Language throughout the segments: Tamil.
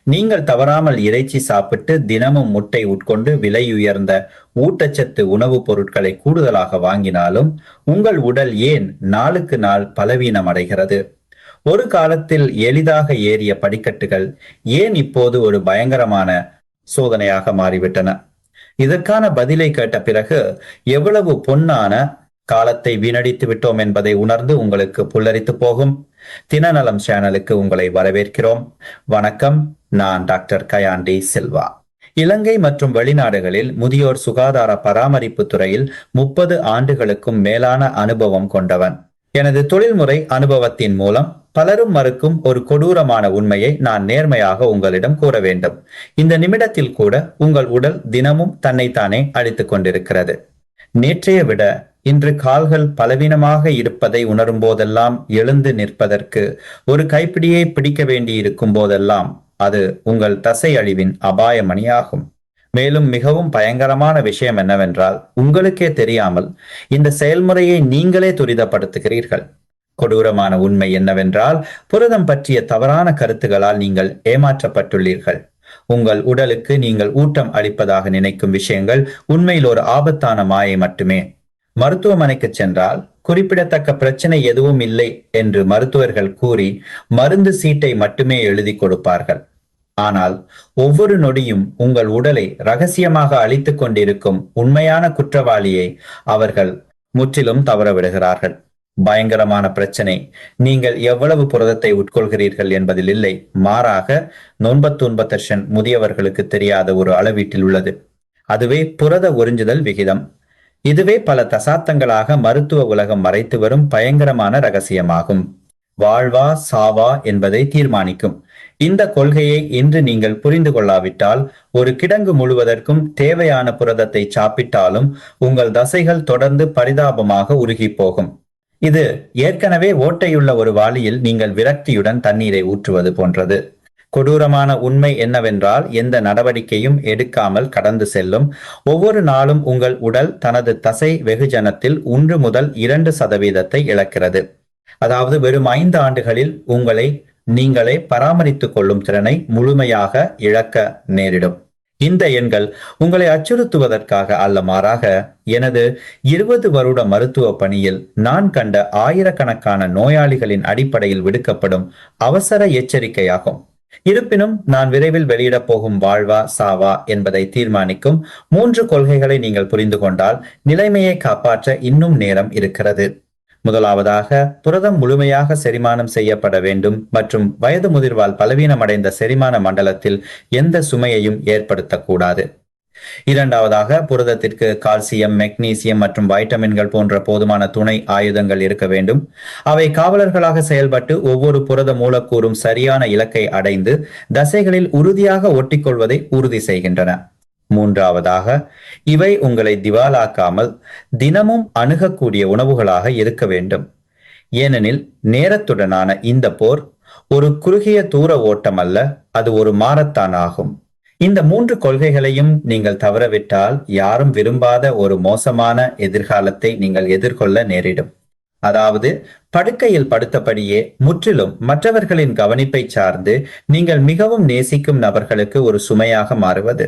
நீங்கள் தவறாமல் இறைச்சி சாப்பிட்டு தினமும் முட்டை உட்கொண்டு விலையுயர்ந்த ஊட்டச்சத்து உணவுப் பொருட்களை கூடுதலாக வாங்கினாலும் உங்கள் உடல் ஏன் நாளுக்கு நாள் பலவீனம் அடைகிறது? ஒரு காலத்தில் எளிதாக ஏறிய படிக்கட்டுகள் ஏன் இப்போது ஒரு பயங்கரமான சோதனையாக மாறிவிட்டன? இதற்கான பதிலை கேட்ட பிறகு எவ்வளவு பொன்னான காலத்தை வீணடித்து விட்டோம் என்பதை உணர்ந்து உங்களுக்கு புல்லரித்து போகும். தினநலம் சேனலுக்கு உங்களை வரவேற்கிறோம். வணக்கம். நான் டாக்டர் கயாண்டி சில்வா. இலங்கை மற்றும் வெளிநாடுகளில் முதியோர் சுகாதார பராமரிப்பு துறையில் 30 ஆண்டுகளுக்கும் மேலான அனுபவம் கொண்டவன். எனது தொழில்முறை அனுபவத்தின் மூலம் பலரும் மறுக்கும் ஒரு கொடூரமான உண்மையை நான் நேர்மையாக உங்களிடம் கூற வேண்டும். இந்த நிமிடத்தில் கூட உங்கள் உடல் தினமும் தன்னைத்தானே அழித்துக் கொண்டிருக்கிறது. நேற்றைய விட இன்று கால்கள் பலவீனமாக இருப்பதை உணரும் போதெல்லாம் எழுந்து நிற்பதற்கு ஒரு கைப்பிடியை பிடிக்க வேண்டியிருக்கும் போதெல்லாம் அது உங்கள் தசை அழிவின் அபாயமணியாகும். மேலும் மிகவும் பயங்கரமான விஷயம் என்னவென்றால், உங்களுக்கே தெரியாமல் இந்த செயல்முறையை நீங்களே துரிதப்படுத்துகிறீர்கள். கொடூரமான உண்மை என்னவென்றால், புரதம் பற்றிய தவறான கருத்துகளால் நீங்கள் ஏமாற்றப்பட்டுள்ளீர்கள். உங்கள் உடலுக்கு நீங்கள் ஊட்டம் அளிப்பதாக நினைக்கும் விஷயங்கள் உண்மையில் ஒரு ஆபத்தான மாயை மட்டுமே. மருத்துவமனைக்கு சென்றால் குறிப்பிடத்தக்க பிரச்சனை எதுவும் இல்லை என்று மருத்துவர்கள் கூறி மருந்து சீட்டை மட்டுமே எழுதி கொடுப்பார்கள். ஆனால் ஒவ்வொரு நொடியும் உங்கள் உடலை ரகசியமாக அழித்துக் கொண்டிருக்கும் உண்மையான குற்றவாளியை அவர்கள் முற்றிலும் தவற விடுகிறார்கள். பயங்கரமான பிரச்சனை நீங்கள் எவ்வளவு புரதத்தை உட்கொள்கிறீர்கள் என்பதில் இல்லை, மாறாக 99% முதியவர்களுக்கு தெரியாத ஒரு அளவீட்டில் உள்ளது. அதுவே புரத உறிஞ்சுதல் விகிதம். இதுவே பல தசாப்தங்களாக மருத்துவ உலகம் மறைத்து வரும் பயங்கரமான ரகசியமாகும். வாழ்வா சாவா என்பதை தீர்மானிக்கும் இந்த கொள்கையை இன்று நீங்கள் புரிந்து கொள்ளாவிட்டால், ஒரு கிடங்கு முழுவதற்கும் தேவையான புரதத்தை சாப்பிட்டாலும் உங்கள் தசைகள் தொடர்ந்து பரிதாபமாக உருகி போகும். இது ஏற்கனவே ஓட்டையுள்ள ஒரு வாளியில் நீங்கள் விரக்தியுடன் தண்ணீரை ஊற்றுவது போன்றது. கொடூரமான உண்மை என்னவென்றால், எந்த நடவடிக்கையும் எடுக்காமல் கடந்து செல்லும் ஒவ்வொரு நாளும் உங்கள் உடல் தனது தசை வெகுஜனத்தில் 1 முதல் 2% இழக்கிறது. அதாவது வெறும் 5 ஆண்டுகளில் உங்களை நீங்களே பராமரித்துக் கொள்ளும் திறனை முழுமையாக இழக்க நேரிடும். இந்த எண்கள் உங்களை அச்சுறுத்துவதற்காக அல்ல, மாறாக எனது 20 வருட மருத்துவ பணியில் நான் கண்ட ஆயிரக்கணக்கான நோயாளிகளின் அடிப்படையில் விடுக்கப்படும் அவசர எச்சரிக்கையாகும். இருப்பினும் நான் விரைவில் வெளியிடப் போகும் வாழ்வா சாவா என்பதை தீர்மானிக்கும் 3 கொள்கைகளை நீங்கள் புரிந்து கொண்டால் நிலைமையை காப்பாற்ற இன்னும் நேரம் இருக்கிறது. முதலாவதாக, புரதம் முழுமையாக செரிமானம் செய்யப்பட வேண்டும் மற்றும் வயது முதிர்வால் பலவீனமடைந்த செரிமான மண்டலத்தில் எந்த சுமையையும் ஏற்படுத்தக்கூடாது. இரண்டாவதாக, புரதத்திற்கு கால்சியம், மெக்னீசியம் மற்றும் வைட்டமின்கள் போன்ற போதுமான துணை ஆயுதங்கள் இருக்க வேண்டும். அவை காவலர்களாக செயல்பட்டு ஒவ்வொரு புரத மூலக்கூறும் சரியான இலக்கை அடைந்து தசைகளில் உறுதியாக ஒட்டிக்கொள்வதை உறுதி செய்கின்றன. மூன்றாவதாக, இவை உங்களை திவாலாக்காமல் தினமும் அணுகக்கூடிய உணவுகளாக இருக்க வேண்டும். ஏனெனில் நேரத்துடனான இந்த போர் ஒரு குறுகிய தூர ஓட்டம் அல்ல, அது ஒரு மாரத்தான் ஆகும். இந்த 3 கொள்கைகளையும் நீங்கள் தவறவிட்டால் யாரும் விரும்பாத ஒரு மோசமான எதிர்காலத்தை நீங்கள் எதிர்கொள்ள நேரிடும். அதாவது, படுக்கையில் படுத்தபடியே முற்றிலும் மற்றவர்களின் கவனிப்பை சார்ந்து நீங்கள் மிகவும் நேசிக்கும் நபர்களுக்கு ஒரு சுமையாக மாறுவது.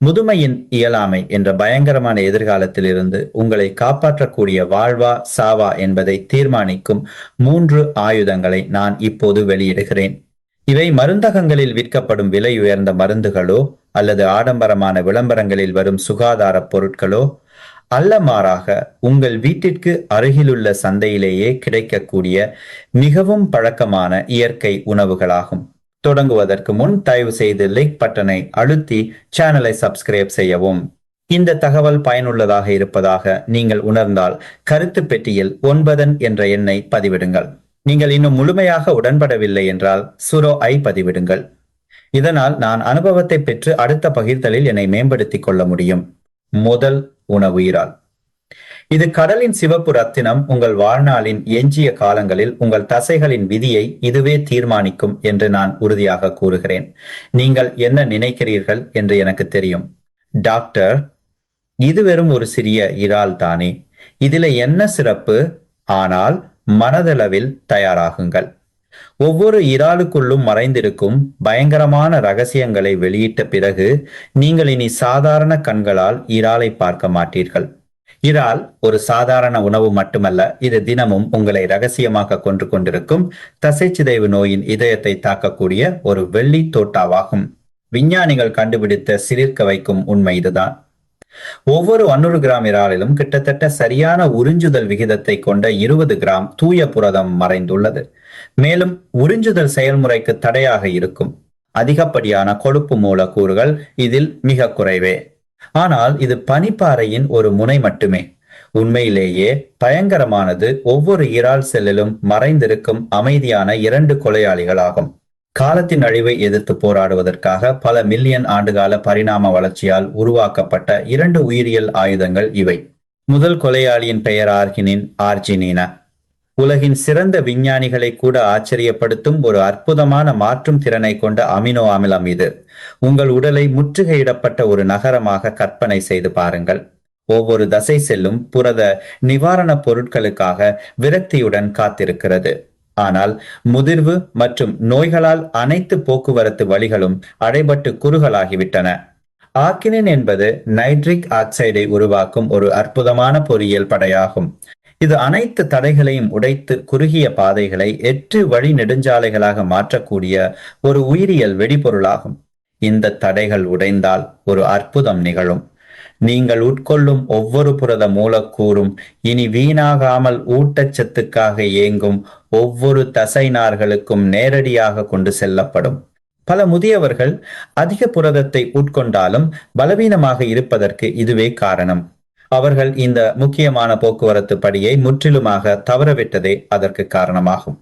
முதுமையின் இயலாமை என்ற பயங்கரமான எதிர்காலத்தில் இருந்து உங்களை காப்பாற்றக்கூடிய வாழ்வா சாவா என்பதை தீர்மானிக்கும் 3 ஆயுதங்களை நான் இப்போது வெளியிடுகிறேன். இவை மருந்தகங்களில் விற்கப்படும் விலை உயர்ந்த மருந்துகளோ அல்லது ஆடம்பரமான விளம்பரங்களில் வரும் சுகாதார பொருட்களோ அல்ல, மாறாக உங்கள் வீட்டிற்கு அருகிலுள்ள சந்தையிலேயே கிடைக்கக்கூடிய மிகவும் பழக்கமான இயற்கை உணவுகளாகும். தொடங்குவதற்கு முன் தயவு செய்து லைக் பட்டனை அழுத்தி சேனலை சப்ஸ்கிரைப் செய்யவும். இந்த தகவல் பயனுள்ளதாக இருப்பதாக நீங்கள் உணர்ந்தால் கருத்து பெட்டியில் 9 என்ற எண்ணை பதிவிடுங்கள். நீங்கள் இன்னும் முழுமையாக உடன்படவில்லை என்றால் சுரோ ஐ பதிவிடுங்கள். இதனால் நான் அனுபவத்தை பெற்று அடுத்த பகிர்தலில் என்னை மேம்படுத்திக் கொள்ள முடியும். முதல், உணவு இறால். இது கடலின் சிவப்பு ரத்தினம். உங்கள் வாழ்நாளின் எஞ்சிய காலங்களில் உங்கள் தசைகளின் விதியை இதுவே தீர்மானிக்கும் என்று நான் உறுதியாக கூறுகிறேன். நீங்கள் என்ன நினைக்கிறீர்கள் என்று எனக்கு தெரியும். டாக்டர், இது வெறும் ஒரு சிறிய இறால் தானே, இதில என்ன சிறப்பு? ஆனால் மனதளவில் தயாராகுங்கள். ஒவ்வொரு இறாலுக்குள்ளும் மறைந்திருக்கும் பயங்கரமான ரகசியங்களை வெளியிட்ட பிறகு நீங்கள் இனி சாதாரண கண்களால் இறாலை பார்க்க மாட்டீர்கள். இறால் ஒரு சாதாரண உணவு மட்டுமல்ல, இது தினமும் உங்களை ரகசியமாக கொன்று கொண்டிருக்கும் தசைச்சிதைவு நோயின் இதயத்தை தாக்கக்கூடிய ஒரு வெள்ளி தோட்டாவாகும். விஞ்ஞானிகள் கண்டுபிடித்த சிலிர்க்க வைக்கும் உண்மை இதுதான். ஒவ்வொரு 100 கிராம் இறாலிலும் கிட்டத்தட்ட சரியான உறிஞ்சுதல் விகிதத்தை கொண்ட 20 கிராம் தூய புரதம் மறைந்துள்ளது. மேலும் உறிஞ்சுதல் செயல்முறைக்கு தடையாக இருக்கும் அதிகப்படியான கொழுப்பு மூலக்கூறுகள் இதில் மிக குறைவே. ஆனால் இது பனிப்பாறையின் ஒரு முனை மட்டுமே. உண்மையிலேயே பயங்கரமானது ஒவ்வொரு இறால் செல்லிலும் மறைந்திருக்கும் அமைதியான 2 கொலையாளிகள் ஆகும். காலத்தின் அழிவை எதிர்த்து போராடுவதற்காக பல மில்லியன் ஆண்டுகால பரிணாம வளர்ச்சியால் உருவாக்கப்பட்ட 2 உயிரியல் ஆயுதங்கள் இவை. முதல் கொலையாளியின் பெயர் ஆர்ஜினினா. உலகின் சிறந்த விஞ்ஞானிகளை கூட ஆச்சரியப்படுத்தும் ஒரு அற்புதமான மாற்றும் திறனை கொண்ட அமினோ அமிலம் இது. உங்கள் உடலை முற்றுகையிடப்பட்ட ஒரு நகரமாக கற்பனை செய்து பாருங்கள். ஒவ்வொரு தசை செல்லும் புரத நிவாரண பொருட்களுக்காக விரக்தியுடன் காத்திருக்கிறது. ஆனால் முதிர்வு மற்றும் நோய்களால் அனைத்து போக்குவரத்து வழிகளும் அடைபட்டு குறுகலாகிவிட்டன. ஆர்கினின் என்பது நைட்ரிக் ஆக்சைடை உருவாக்கும் ஒரு அற்புதமான பொறியியல் படையாகும். இது அனைத்து தடைகளையும் உடைத்து குறுகிய பாதைகளை 8 வழி நெடுஞ்சாலைகளாக மாற்றக்கூடிய ஒரு உயிரியல் வெடிபொருளாகும். இந்த தடைகள் உடைந்தால் ஒரு அற்புதம் நிகழும். நீங்கள் உட்கொள்ளும் ஒவ்வொரு புரத மூலக்கூறும் இனி வீணாகாமல் ஊட்டச்சத்துக்காக இயங்கும் ஒவ்வொரு தசை நார்களுக்கும் நேரடியாக கொண்டு செல்லப்படும். பல முதியவர்கள் அதிக புரதத்தை உட்கொண்டாலும் பலவீனமாக இருப்பதற்கு இதுவே காரணம். அவர்கள் இந்த முக்கியமான போக்குவரத்து படியை முற்றிலுமாக தவறவிட்டதே அதற்கு காரணமாகும்.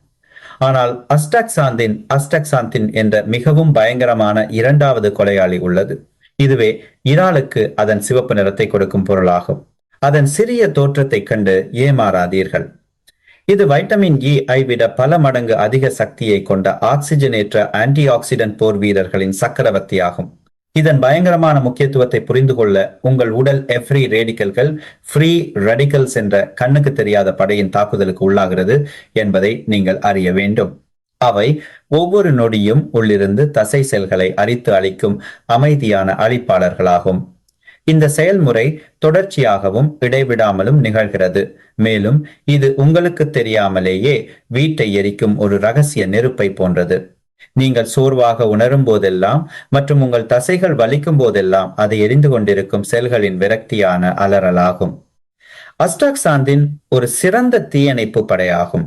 ஆனால் அஸ்டாக்சாந்தின் என்ற மிகவும் பயங்கரமான 2வது கொலையாளி உள்ளது. இதுவே இறாலுக்கு அதன் சிவப்பு நிறத்தை கொடுக்கும் பொருளாகும். அதன் சிறிய தோற்றத்தை கண்டு ஏமாறாதீர்கள். இது வைட்டமின் இ ஐ விட பல மடங்கு அதிக சக்தியை கொண்ட ஆக்சிஜனேற்ற ஆன்டி ஆக்சிடென்ட் போர் வீரர்களின் சக்கரவர்த்தியாகும். இதன் பயங்கரமான முக்கியத்துவத்தை புரிந்து கொள்ள உங்கள் உடல் ஃப்ரீ ரேடிக்கல்ஸ் என்ற கண்ணுக்கு தெரியாத படையின் தாக்குதலுக்கு உள்ளாகிறது என்பதை நீங்கள் அறிய வேண்டும். அவை ஒவ்வொரு நொடியும் உள்ளிருந்து தசை செல்களை அரித்து அழிக்கும் அமைதியான அழிப்பாளர்களாகும். இந்த செயல்முறை தொடர்ச்சியாகவும் இடைவிடாமலும் நிகழ்கிறது. மேலும் இது உங்களுக்கு தெரியாமலேயே வீட்டை எரிக்கும் ஒரு ரகசிய நெருப்பை போன்றது. நீங்கள் சோர்வாக உணரும் போதெல்லாம் மற்றும் உங்கள் தசைகள் வலிக்கும் போதெல்லாம் அதை எரிந்து கொண்டிருக்கும் செல்களின் விரக்தியான அலறலாகும். அஸ்டாக்சாந்தின் ஒரு சிறந்த தீயணைப்பு படையாகும்.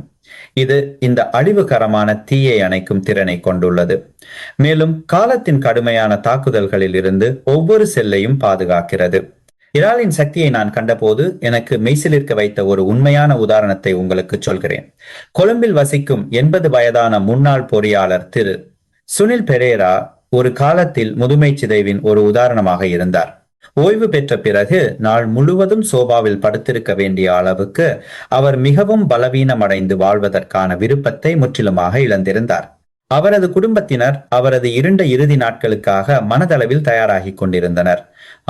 இது இந்த அழிவுகரமான தீயை அணைக்கும் திறனை கொண்டுள்ளது. மேலும் காலத்தின் கடுமையான தாக்குதல்களில் இருந்து ஒவ்வொரு செல்லையும் பாதுகாக்கிறது. இறாலின் சக்தியை நான் கண்டபோது எனக்கு மெய்சிலிருக்க வைத்த ஒரு உண்மையான உதாரணத்தை உங்களுக்கு சொல்கிறேன். கொழும்பில் வசிக்கும் 80 வயதான முன்னாள் பொறியாளர் திரு சுனில் பெரேரா ஒரு காலத்தில் முதுமை சிதைவின் ஒரு உதாரணமாக இருந்தார். ஓய்வு பெற்ற பிறகு நாள் முழுவதும் சோபாவில் படுத்திருக்க வேண்டிய அளவுக்கு அவர் மிகவும் பலவீனமடைந்து வாழ்வதற்கான விருப்பத்தை முற்றிலுமாக இழந்திருந்தார். அவரது குடும்பத்தினர் அவரது இருண்ட இறுதி நாட்களுக்காக மனதளவில் தயாராகி கொண்டிருந்தனர்.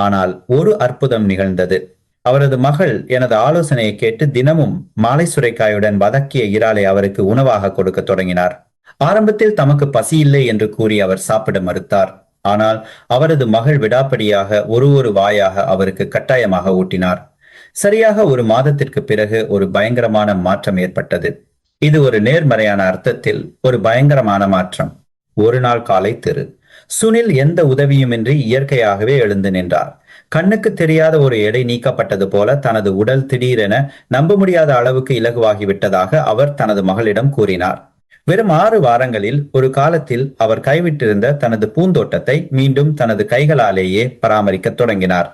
ஆனால் ஒரு அற்புதம் நிகழ்ந்தது. அவரது மகள் எனது ஆலோசனையை கேட்டு தினமும் மாலை சுரைக்காயுடன் வதக்கிய இறாலை அவருக்கு உணவாக கொடுக்க தொடங்கினார். ஆரம்பத்தில் தமக்கு பசி இல்லை என்று கூறி அவர் சாப்பிட மறுத்தார். ஆனால் அவரது மகள் விடாப்படியாக ஒரு வாயாக அவருக்கு கட்டாயமாக ஊட்டினார். சரியாக ஒரு மாதத்திற்கு பிறகு ஒரு பயங்கரமான மாற்றம் ஏற்பட்டது. இது ஒரு நேர்மறையான அர்த்தத்தில் ஒரு பயங்கரமான மாற்றம். ஒரு நாள் காலை திரு சுனில் எந்த உதவியுமின்றி இயற்கையாகவே எழுந்து நின்றார். கண்ணுக்கு தெரியாத ஒரு எடை நீக்கப்பட்டது போல தனது உடல் திடீரென நம்ப முடியாத அளவுக்கு இலகுவாகிவிட்டதாக அவர் தனது மகளிடம் கூறினார். வெறும் 6 வாரங்களில் ஒரு காலத்தில் அவர் கைவிட்டிருந்த தனது பூந்தோட்டத்தை மீண்டும் தனது கைகளாலேயே பராமரிக்க தொடங்கினார்.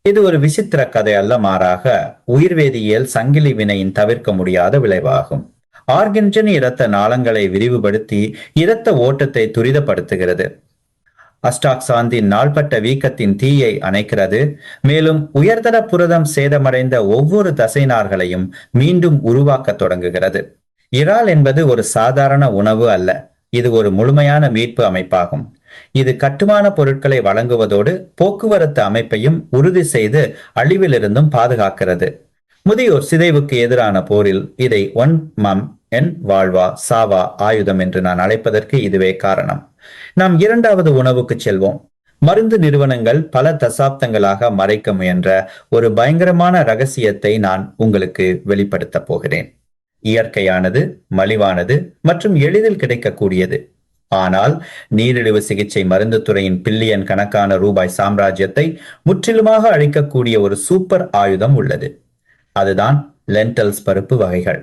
இது ஒரு விசித்திர கதை அல்ல, மாறாக உயிர்வேதியியல் சங்கிலி வினையின் தவிர்க்க முடியாத விளைவாகும். ஆர்கன்ஜன் இரத்த நாளங்களை விரிவுபடுத்தி இரத்த ஓட்டத்தை துரிதப்படுத்துகிறது. அஸ்டாக்சாந்தின் நாள்பட்ட வீக்கத்தின் தீயை அணைக்கிறது. மேலும் உயர்தர புரதம் சேதமடைந்த ஒவ்வொரு தசைநார்களையும் மீண்டும் உருவாக்க தொடங்குகிறது. இறால் என்பது ஒரு சாதாரண உணவு அல்ல, இது ஒரு முழுமையான மீட்பு அமைப்பாகும். இது கட்டுமான பொருட்களை வழங்குவதோடு போக்குவரத்து அமைப்பையும் உறுதி செய்து அழிவிலிருந்தும் பாதுகாக்கிறது. முதியோர் சிதைவுக்கு எதிரான போரில் இதை ஒன் மம் என் வாழ்வா சாவா ஆயுதம் என்று நான் அழைப்பதற்கு இதுவே காரணம். நாம் இரண்டாவது உணவுக்கு செல்வோம். மருந்து நிறுவனங்கள் பல தசாப்தங்களாக மறைக்க முயன்ற ஒரு பயங்கரமான ரகசியத்தை நான் உங்களுக்கு வெளிப்படுத்த போகிறேன். இயற்கையானது, மலிவானது மற்றும் எளிதில் கிடைக்கக்கூடியது. ஆனால் நீரிழிவு சிகிச்சை மருந்து துறையின் பில்லியன் கணக்கான ரூபாய் சாம்ராஜ்யத்தை முற்றிலுமாக அழிக்கக்கூடிய ஒரு சூப்பர் ஆயுதம் உள்ளது. அதுதான் லென்டல்ஸ் பருப்பு வகைகள்.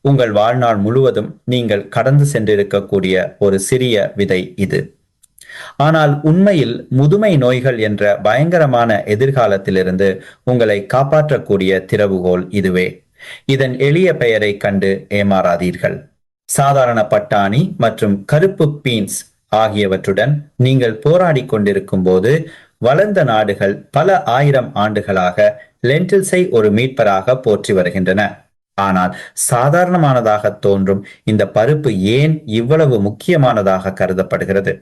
உங்கள் வாழ்நாள் முழுவதும் நீங்கள் கடந்து சென்றிருக்கக்கூடிய ஒரு சிறிய விதை இது. ஆனால் உண்மையில் முதுமை நோய்கள் என்ற பயங்கரமான எதிர்காலத்திலிருந்து உங்களை காப்பாற்றக்கூடிய திறவுகோல் இதுவே. இதன் எளிய பெயரை கண்டு ஏமாறாதீர்கள். சாதாரண பட்டாணி மற்றும் கருப்பு பீன்ஸ் ஆகியவற்றுடன் நீங்கள் போராடி கொண்டிருக்கும் போது வளர்ந்த நாடுகள் பல ஆயிரம் ஆண்டுகளாக லென்டில்ஸை ஒரு மீட்பராக போற்றி வருகின்றன. ஆனால் சாதாரணமானதாக தோன்றும் இந்த பருப்பு ஏன் இவ்வளவு முக்கியமானதாக கருதப்படுகிறது?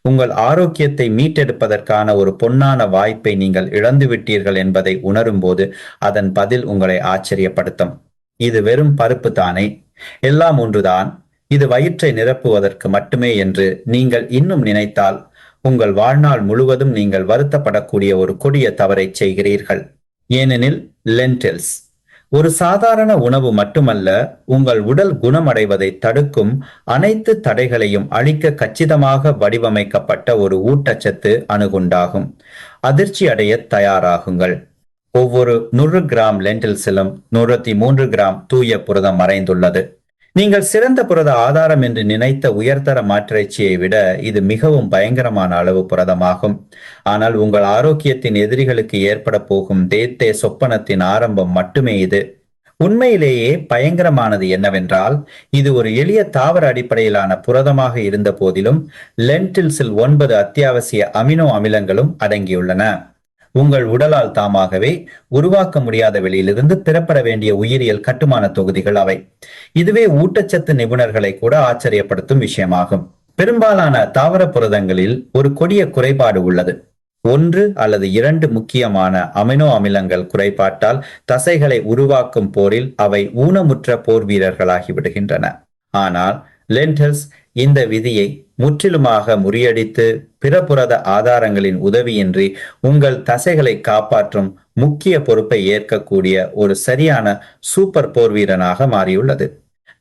உங்கள் ஆரோக்கியத்தை மீட்டெடுப்பதற்கான ஒரு பொன்னான வாய்ப்பை நீங்கள் இழந்துவிட்டீர்கள் என்பதை உணரும் போது அதன் பதில் உங்களை ஆச்சரியப்படுத்தும். இது வெறும் பருப்பு தானே, எல்லாம் ஒன்றுதான், இது வயிற்றை நிரப்புவதற்கு மட்டுமே என்று நீங்கள் இன்னும் நினைத்தால் உங்கள் வாழ்நாள் முழுவதும் நீங்கள் வருத்தப்படக்கூடிய ஒரு கொடிய தவறை செய்கிறீர்கள். ஏனெனில் லென்டில்ஸ் ஒரு சாதாரண உணவு மட்டுமல்ல, உங்கள் உடல் குணமடைவதை தடுக்கும் அனைத்து தடைகளையும் அழிக்க கச்சிதமாக வடிவமைக்கப்பட்ட ஒரு ஊட்டச்சத்து அணுகுண்டாகும். அதிர்ச்சி அடைய தயாராகுங்கள். ஒவ்வொரு 100 கிராம் லென்டில்ஸிலும் 103 கிராம் தூய புரதம் மறைந்துள்ளது. நீங்கள் சிறந்த புரத ஆதாரம் என்று நினைத்த உயர்தர மாற்றிறைச்சியை விட இது மிகவும் பயங்கரமான அளவு புரதமாகும். ஆனால் உங்கள் ஆரோக்கியத்தின் எதிரிகளுக்கு ஏற்பட போகும் தேத்தே சொப்பனத்தின் ஆரம்பம் மட்டுமே இது. உண்மையிலேயே பயங்கரமானது என்னவென்றால், இது ஒரு எளிய தாவர அடிப்படையிலான புரதமாக இருந்த போதிலும் லென்டில்ஸில் 9 அத்தியாவசிய அமினோ அமிலங்களும் அடங்கியுள்ளன. உங்கள் உடலால் தாமாகவே உருவாக்க முடியாத வெளியிலிருந்து பெறப்பட வேண்டிய உயிரியல் கட்டுமான தொகுதிகள் அவை. இதுவே ஊட்டச்சத்து நிபுணர்களை கூட ஆச்சரியப்படுத்தும் விஷயமாகும். பெரும்பாலான தாவர புரதங்களில் ஒரு கொடிய குறைபாடு உள்ளது. 1 அல்லது 2 முக்கியமான அமினோ அமிலங்கள் குறைபாட்டால் தசைகளை உருவாக்கும் போரில் அவை ஊனமுற்ற போர் வீரர்களாகி விடுகின்றன. ஆனால் லென்டில்ஸ் இந்த விதியை முற்றிலுமாக முறியடித்து பிற புரத ஆதாரங்களின் உதவியின்றி உங்கள் தசைகளை காப்பாற்றும் முக்கிய பொறுப்பை ஏற்கக்கூடிய ஒரு சரியான சூப்பர் போர் வீரனாக மாறியுள்ளது.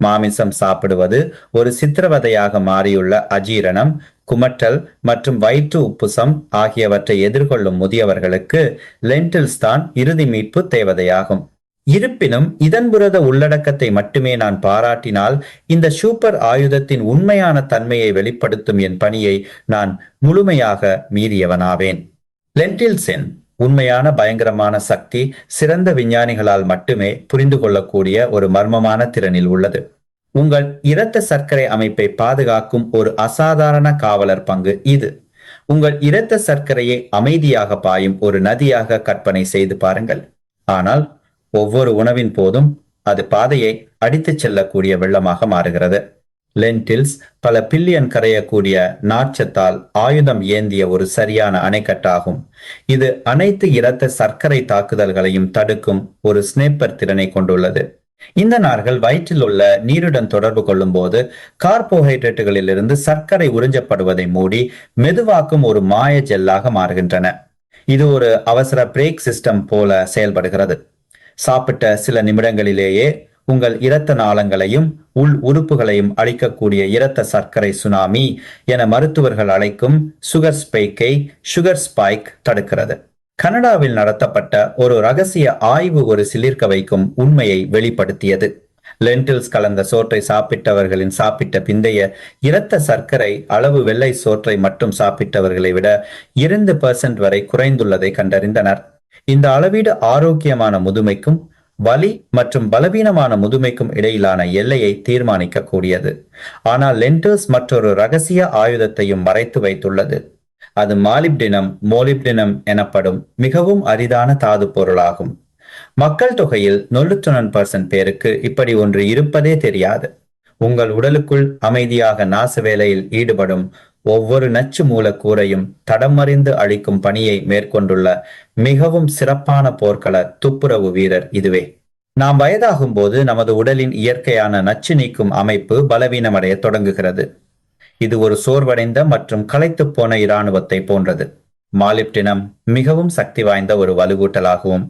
மாமிசம் சாப்பிடுவது ஒரு சித்திரவதையாக மாறியுள்ள அஜீரணம், குமட்டல் மற்றும் வயிற்று உப்புசம் ஆகியவற்றை எதிர்கொள்ளும் முதியவர்களுக்கு லென்டில்ஸ் தான் இறுதி மீட்பு தேவதையாகும். இருப்பினும் இதன் புரத உள்ளடக்கத்தை மட்டுமே நான் பாராட்டினால் இந்த சூப்பர் ஆயுதத்தின் உண்மையான தன்மையை வெளிப்படுத்தும் என் பணியை நான் முழுமையாக மீறியவனாவேன். லென்டில்ஸின் உண்மையான பயங்கரமான சக்தி சிறந்த விஞ்ஞானிகளால் மட்டுமே புரிந்து கொள்ளக்கூடிய ஒரு மர்மமான திறனில் உள்ளது. உங்கள் இரத்த சர்க்கரை அமைப்பை பாதுகாக்கும் ஒரு அசாதாரண காவலர் பங்கு இது. உங்கள் இரத்த சர்க்கரையை அமைதியாக பாயும் ஒரு நதியாக கற்பனை செய்து பாருங்கள். ஆனால் ஒவ்வொரு உணவின் போதும் அது பாதையை அடித்துச் செல்லக்கூடிய வெள்ளமாக மாறுகிறது. லென்டில்ஸ் பல பில்லியன் கரையக்கூடிய நார்ச்சத்தால் ஆயுதம் ஏந்திய ஒரு சரியான அணைக்கட்டாகும். இது அனைத்து இரத்த சர்க்கரை தாக்குதல்களையும் தடுக்கும் ஒரு ஸ்னேப்பர் திறனை கொண்டுள்ளது. இந்த நார்கள் வயிற்றில் உள்ள நீருடன் தொடர்பு கொள்ளும் போது கார்போஹைட்ரேட்டுகளில் இருந்து சர்க்கரை உறிஞ்சப்படுவதை மூடி மெதுவாக்கும் ஒரு மாய ஜெல்லாக மாறுகின்றன. இது ஒரு அவசர பிரேக் சிஸ்டம் போல செயல்படுகிறது. சாப்பிட்ட சில நிமிடங்களிலேயே உங்கள் இரத்த நாளங்களையும் உள் உறுப்புகளையும் அழிக்கக்கூடிய இரத்த சர்க்கரை சுனாமி என மருத்துவர்கள் அழைக்கும் சுகர் ஸ்பைக் தடுக்கிறது. கனடாவில் நடத்தப்பட்ட ஒரு ரகசிய ஆய்வு ஒரு சிலிர்க்க வைக்கும் உண்மையை வெளிப்படுத்தியது. லென்டில்ஸ் கலந்த சோற்றை சாப்பிட்டவர்களின் சாப்பிட்ட பிந்தைய இரத்த சர்க்கரை அளவு வெள்ளை சோற்றை மட்டும் சாப்பிட்டவர்களை விட 2% வரை குறைந்துள்ளதை கண்டறிந்தனர். இந்த அளவீடு ஆரோக்கியமான முதுமைக்கும் வலி மற்றும் பலவீனமான முதுமைக்கும் இடையிலான எல்லையை தீர்மானிக்க கூடியது. ஆனால் லென்டில்ஸ் மற்றொரு ரகசிய ஆயுதத்தையும் மறைத்து வைத்துள்ளது. அது மோலிப்டினம் எனப்படும் மிகவும் அரிதான தாது பொருளாகும். மக்கள் தொகையில் 99% பேருக்கு இப்படி ஒன்று இருப்பதே தெரியாது. உங்கள் உடலுக்குள் அமைதியாக நாச வேலையில் ஈடுபடும் ஒவ்வொரு நச்சு மூலக்கூறையும் தடமறிந்து அழிக்கும் பணியை மேற்கொண்டுள்ள மிகவும் சிறப்பான போர்க்கள துப்புரவு வீரர் இதுவே. நாம் வயதாகும் போது நமது உடலின் இயற்கையான நச்சு நீக்கும் அமைப்பு பலவீனமடைய தொடங்குகிறது. இது ஒரு சோர்வடைந்த மற்றும் களைத்துப் போன இராணுவத்தை போன்றது. மாலிப்டினம் மிகவும் சக்தி வாய்ந்த ஒரு வலுவூட்டலாகும்.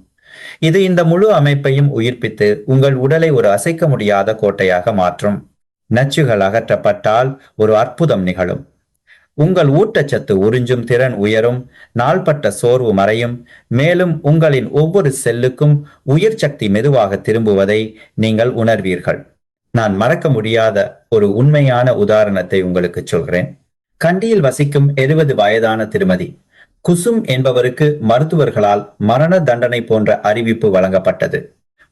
இது இந்த முழு அமைப்பையும் உயிர்ப்பித்து உங்கள் உடலை ஒரு அசைக்க முடியாத கோட்டையாக மாற்றும். நச்சுகள் அகற்றப்பட்டால் ஒரு அற்புதம் நிகழும். உங்கள் ஊட்டச்சத்து உறிஞ்சும் திறன் உயரும், நாள்பட்ட சோர்வு மறையும், மேலும் உங்களின் ஒவ்வொரு செல்லுக்கும் உயிர் சக்தி மெதுவாக திரும்புவதை நீங்கள் உணர்வீர்கள். நான் மறக்க முடியாத ஒரு உண்மையான உதாரணத்தை உங்களுக்கு சொல்கிறேன். கண்டியில் வசிக்கும் 70 வயதான திருமதி குசும் என்பவருக்கு மருத்துவர்களால் மரண தண்டனை போன்ற அறிவிப்பு வழங்கப்பட்டது.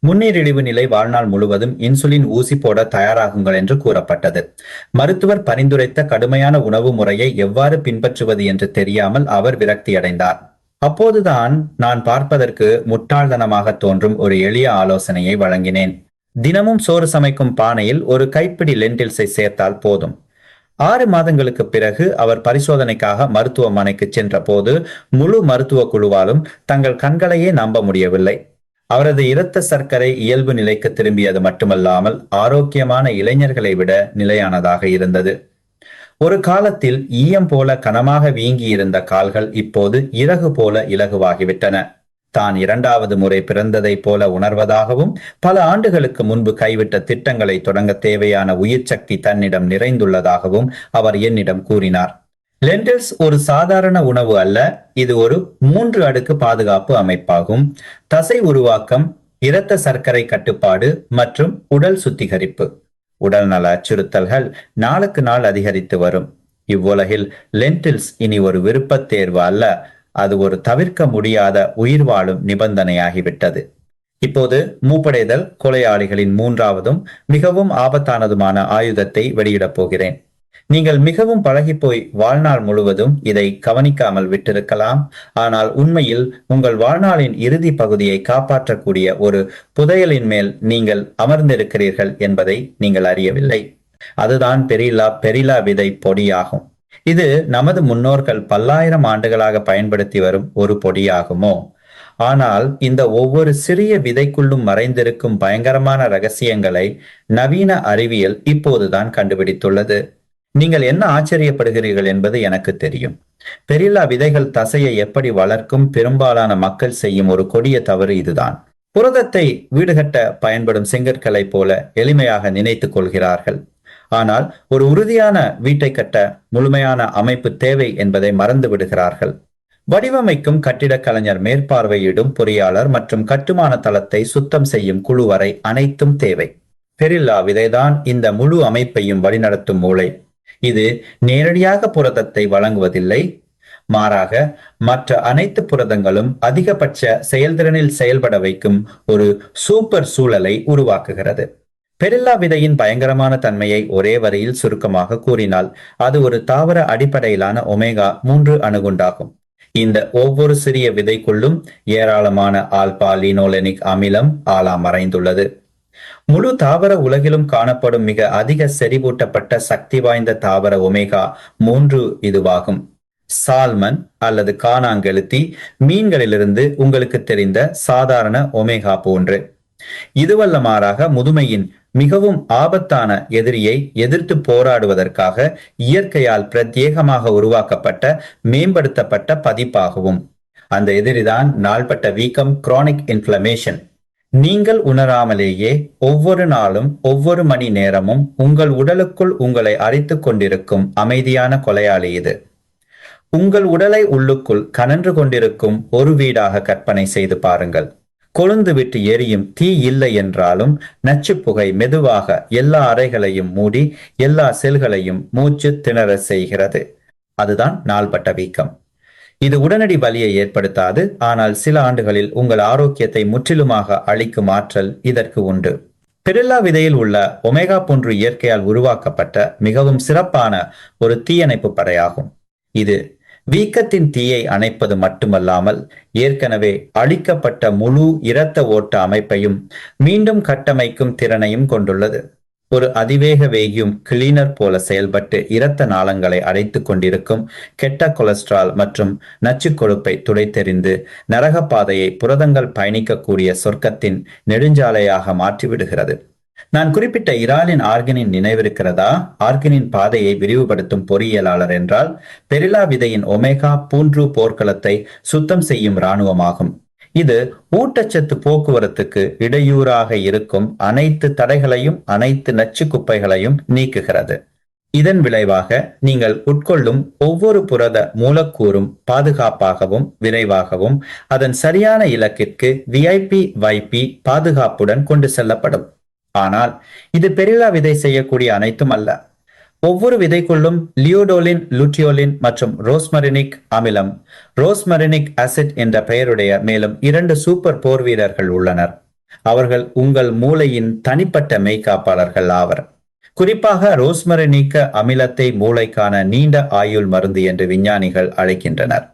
முன்னீரிழிவு நிலை, வாழ்நாள் முழுவதும் இன்சுலின் ஊசி போட தயாராகுங்கள் என்று கூறப்பட்டது. மருத்துவர் பரிந்துரைத்த கடுமையான உணவு முறையை எவ்வாறு பின்பற்றுவது என்று தெரியாமல் அவர் விரக்தியடைந்தார். அப்போதுதான் நான் பார்ப்பதற்கு முட்டாள்தனமாக தோன்றும் ஒரு எளிய ஆலோசனையை வழங்கினேன். தினமும் சோறு சமைக்கும் பானையில் ஒரு கைப்பிடி லென்டில்ஸை சேர்த்தால் போதும். 6 மாதங்களுக்கு பிறகு அவர் பரிசோதனைக்காக மருத்துவமனைக்கு சென்ற போது முழு மருத்துவ குழுவாலும் தங்கள் கண்களையே நம்ப முடியவில்லை. அவரது இரத்த சர்க்கரை இயல்பு நிலைக்கு திரும்பியது மட்டுமல்லாமல் ஆரோக்கியமான இளைஞர்களை விட நிலையானதாக இருந்தது. ஒரு காலத்தில் ஈயம் போல கனமாக வீங்கி இருந்த கால்கள் இப்போது இறகு போல இலகுவாகிவிட்டன. தான் 2வது முறை பிறந்ததை போல உணர்வதாகவும், பல ஆண்டுகளுக்கு முன்பு கைவிட்ட திட்டங்களை தொடங்க தேவையான உயிர் சக்தி தன்னிடம் நிறைந்துள்ளதாகவும் அவர் என்னிடம் கூறினார். லென்டில்ஸ் ஒரு சாதாரண உணவு அல்ல, இது ஒரு 3 அடுக்கு பாதுகாப்பு அமைப்பாகும். தசை உருவாக்கம், இரத்த சர்க்கரை கட்டுப்பாடு மற்றும் உடல் சுத்திகரிப்பு. உடல் நல அச்சுறுத்தல்கள் நாளுக்கு நாள் அதிகரித்து வரும் இவ்வுலகில் லென்டில்ஸ் இனி ஒரு விருப்பத் தேர்வு அல்ல, அது ஒரு தவிர்க்க முடியாத உயிர் வாழும் நிபந்தனையாகிவிட்டது. இப்போது மூப்படைதல் கொலையாளிகளின் 3வதும் மிகவும் ஆபத்தானதுமான ஆயுதத்தை வெளியிடப் போகிறேன். நீங்கள் மிகவும் பழகிப்போய் வாழ்நாள் முழுவதும் இதை கவனிக்காமல் விட்டிருக்கலாம். ஆனால் உண்மையில் உங்கள் வாழ்நாளின் இறுதி பகுதியை காப்பாற்றக்கூடிய ஒரு புதையலின் மேல் நீங்கள் அமர்ந்திருக்கிறீர்கள் என்பதை நீங்கள் அறியவில்லை. அதுதான் பெரிலா விதை பொடியாகும். இது நமது முன்னோர்கள் பல்லாயிரம் ஆண்டுகளாக பயன்படுத்தி வரும் ஒரு பொடியாகுமோ? ஆனால் இந்த ஒவ்வொரு சிறிய விதைக்குள்ளும் மறைந்திருக்கும் பயங்கரமான ரகசியங்களை நவீன அறிவியல் இப்போதுதான் கண்டுபிடித்துள்ளது. நீங்கள் என்ன ஆச்சரியப்படுகிறீர்கள் என்பது எனக்கு தெரியும். பெரில்லா விதைகள் தசையை எப்படி வளர்க்கும் பெரும்பாலான மக்கள் செய்யும் ஒரு கொடிய தவறு இதுதான். புரதத்தை வீடுகட்ட பயன்படும் செங்கற்களை போல எளிமையாக நினைத்துக் கொள்கிறார்கள். ஆனால் ஒரு உறுதியான வீட்டை கட்ட முழுமையான அமைப்பு தேவை என்பதை மறந்து விடுகிறார்கள். வடிவமைக்கும் கட்டிடக் கலைஞர், மேற்பார்வையிடும் பொறியாளர் மற்றும் கட்டுமான தளத்தை சுத்தம் செய்யும் குழு வரை அனைத்தும் தேவை. பெரில்லா விதைதான் இந்த முழு அமைப்பையும் வழிநடத்தும் மூளை. இது நேரடியாக புரதத்தை வழங்குவதில்லை, மாறாக மற்ற அனைத்து புரதங்களும் அதிகபட்ச செயல்திறனில் செயல்பட வைக்கும் ஒரு சூப்பர் சூழலை உருவாக்குகிறது. பெரில்லா விதையின் பயங்கரமான தன்மையை ஒரே வரியில் சுருக்கமாக கூறினால் அது ஒரு தாவர அடிப்படையிலான ஒமேகா-3 அணுகுண்டாகும். இந்த ஒவ்வொரு சிறிய விதைக்குள்ளும் ஏராளமான ஆல்பா லினோலெனிக் அமிலம் மறைந்துள்ளது. முழு தாவர உலகிலும் காணப்படும் மிக அதிக செறிவூட்டப்பட்ட சக்தி வாய்ந்த தாவர ஒமேகா-3 இதுவாகும். சால்மன் அல்லது கானாங்கெழுத்தி மீன்களிலிருந்து உங்களுக்கு தெரிந்த சாதாரண ஒமேகா போன்று. இதுவல்ல மாறாக முதுமையின் மிகவும் ஆபத்தான எதிரியை எதிர்த்து போராடுவதற்காக இயற்கையால் பிரத்யேகமாக உருவாக்கப்பட்ட மேம்படுத்தப்பட்ட பதிப்பாகவும். அந்த எதிரிதான் நாள்பட்ட வீக்கம், குரானிக் இன்ஃப்ளமேஷன். நீங்கள் உணராமலேயே ஒவ்வொரு நாளும் ஒவ்வொரு மணி நேரமும் உங்கள் உடலுக்குள் உங்களை அரித்துக் கொண்டிருக்கும் அமைதியான கொலையாளி இது. உங்கள் உடலை உள்ளுக்குள் கனன்று கொண்டிருக்கும் ஒரு வீடாக கற்பனை செய்து பாருங்கள். கொழுந்து விட்டு எரியும் தீ இல்லை என்றாலும் நச்சு புகை மெதுவாக எல்லா அறைகளையும் மூடி எல்லா செல்களையும் மூச்சு திணற செய்கிறது. அதுதான் நாள்பட்ட வீக்கம். இது உடனடி வலியை ஏற்படுத்தாது, ஆனால் சில ஆண்டுகளில் உங்கள் ஆரோக்கியத்தை முற்றிலுமாக அழிக்கும் ஆற்றல் இதற்கு உண்டு. பெரில்லா விதையில் உள்ள ஒமேகா-3 இயற்கையால் உருவாக்கப்பட்ட மிகவும் சிறப்பான ஒரு தீயணைப்பு படையாகும். இது வீக்கத்தின் தீயை அணைப்பது மட்டுமல்லாமல் ஏற்கனவே அழிக்கப்பட்ட முழு இரத்த ஓட்ட அமைப்பையும் மீண்டும் கட்டமைக்கும் திறனையும் கொண்டுள்ளது. ஒரு அதிவேக வேகியும் கிளீனர் போல செயல்பட்டு இரத்த நாளங்களை அடைத்துக் கொண்டிருக்கும் கெட்ட கொலஸ்ட்ரால் மற்றும் நச்சு கொழுப்பை துடைத்தெறிந்து நரக பாதையை புரதங்கள் பயணிக்கக்கூடிய சொர்க்கத்தின் நெடுஞ்சாலையாக மாற்றிவிடுகிறது. நான் குறிப்பிட்ட இறாலின் ஆர்கனின் நினைவிருக்கிறதா? ஆர்கனின் பாதையை விரிவுபடுத்தும் பொறியியலாளர் என்றால் பெரிலா விதையின் ஒமேகா 3 போர்க்களத்தை சுத்தம் செய்யும் இராணுவமாகும். இது ஊட்டச்சத்து போக்குவரத்துக்கு இடையூறாக இருக்கும் அனைத்து தடைகளையும் அனைத்து நச்சு குப்பைகளையும் நீக்குகிறது. இதன் விளைவாக நீங்கள் உட்கொள்ளும் ஒவ்வொரு புரத மூலக்கூறும் பாதுகாப்பாகவும் விரைவாகவும் அதன் சரியான இலக்கிற்கு VIP பாதுகாப்புடன் கொண்டு செல்லப்படும். ஆனால் இது பெரிலா விதை செய்யக்கூடிய அனைத்தும் அல்ல. ஒவ்வொரு விதைக்குள்ளும் லியோடோலின், லுட்டியோலின் மற்றும் ரோஸ்மரினிக் அமிலம், ரோஸ்மரினிக் ஆசிட் என்ற பெயருடைய மேலும் 2 சூப்பர் போர் வீரர்கள் உள்ளனர். அவர்கள் உங்கள் மூளையின் தனிப்பட்ட மெய்காப்பாளர்கள் ஆவர். குறிப்பாக ரோஸ்மரினிக்க அமிலத்தை மூளைக்கான நீண்ட ஆயுள் மருந்து என்று விஞ்ஞானிகள் அழைக்கின்றனர்.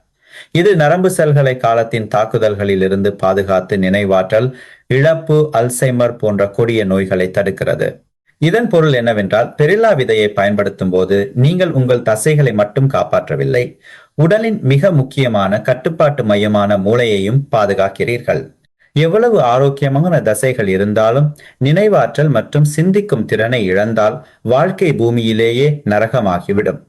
இது நரம்பு செல்களை காலத்தின் தாக்குதல்களில் இருந்து பாதுகாத்து நினைவாற்றல் இழப்பு, அல்சைமர் போன்ற கொடிய நோய்களை தடுக்கிறது. இதன் பொருள் என்னவென்றால் பெரிலா விதையை பயன்படுத்தும் போது நீங்கள் உங்கள் தசைகளை மட்டும் காப்பாற்றவில்லை, உடலின் மிக முக்கியமான கட்டுப்பாட்டு மையமான மூளையையும் பாதுகாக்கிறீர்கள். எவ்வளவு ஆரோக்கியமான தசைகள் இருந்தாலும் நினைவாற்றல் மற்றும் சிந்திக்கும் திறனை இழந்தால் வாழ்க்கை பூமியிலேயே நரகமாகிவிடும்.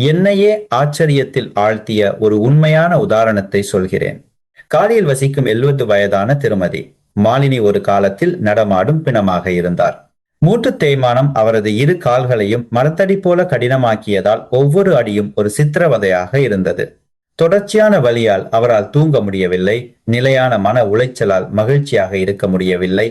என்னையே ஆச்சரியத்தில் ஆழ்த்திய ஒரு உண்மையான உதாரணத்தை சொல்கிறேன். காலியில் வசிக்கும் 70 வயதான திருமதி மாலினி ஒரு காலத்தில் நடமாடும் பிணமாக இருந்தார். மூட்டு தேய்மானம் அவரது 2 கால்களையும் மரத்தடி போல கடினமாக்கியதால் ஒவ்வொரு அடியும் ஒரு சித்திரவதையாக இருந்தது. தொடர்ச்சியான வலியால் அவரால் தூங்க முடியவில்லை. நிலையான மன உளைச்சலால் மகிழ்ச்சியாக இருக்க முடியவில்லை.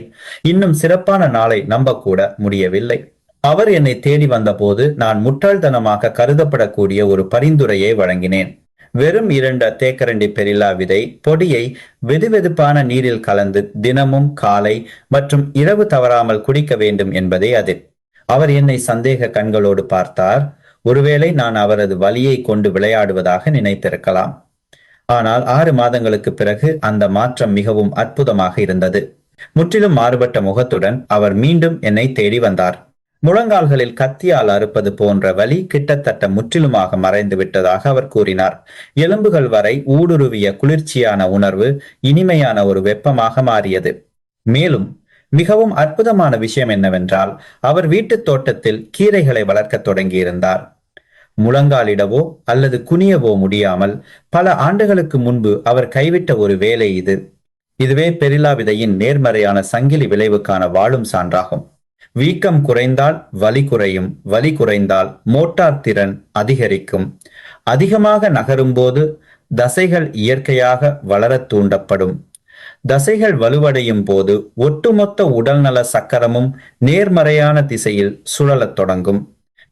இன்னும் சிறப்பான நாளை நம்பக்கூட முடியவில்லை. அவர் என்னை தேடி வந்தபோது நான் முட்டாள்தனமாக கருதப்படக்கூடிய ஒரு பரிந்துரையை வழங்கினேன். வெறும் 2 தேக்கரண்டி பெரிலா விதை பொடியை வெதுவெதுப்பான நீரில் கலந்து தினமும் காலை மற்றும் இரவு தவறாமல் குடிக்க வேண்டும் என்பதே அது. அவர் என்னை சந்தேக கண்களோடு பார்த்தார். ஒருவேளை நான் அவரது வலியை கொண்டு விளையாடுவதாக நினைத்திருக்கலாம். ஆனால் 6 மாதங்களுக்கு பிறகு அந்த மாற்றம் மிகவும் அற்புதமாக இருந்தது. முற்றிலும் மாறுபட்ட முகத்துடன் அவர் மீண்டும் என்னை தேடி வந்தார். முழங்கால்களில் கத்தியால் அறுப்பது போன்ற வலி கிட்டத்தட்ட முற்றிலுமாக மறைந்து விட்டதாக அவர் கூறினார். எலும்புகள் வரை ஊடுருவிய குளிர்ச்சியான உணர்வு இனிமையான ஒரு வெப்பமாக மாறியது. மேலும் மிகவும் அற்புதமான விஷயம் என்னவென்றால் அவர் வீட்டு தோட்டத்தில் கீரைகளை வளர்க்க தொடங்கியிருந்தார். முழங்காலிடவோ அல்லது குனியவோ முடியாமல் பல ஆண்டுகளுக்கு முன்பு அவர் கைவிட்ட ஒரு வேலை இது. இதுவே பெரிலா விதையின் நேர்மறையான சங்கிலி விளைவுக்கான வாழும் சான்றாகும். வீக்கம் குறைந்தால் வலி குறையும், வலி குறைந்தால் மோட்டார் திறன் அதிகரிக்கும். அதிகமாக நகரும் போது தசைகள் இயற்கையாக வளர தூண்டப்படும். தசைகள் வலுவடையும் போது ஒட்டுமொத்த உடல்நல சக்கரமும் நேர்மறையான திசையில் சுழலத் தொடங்கும்.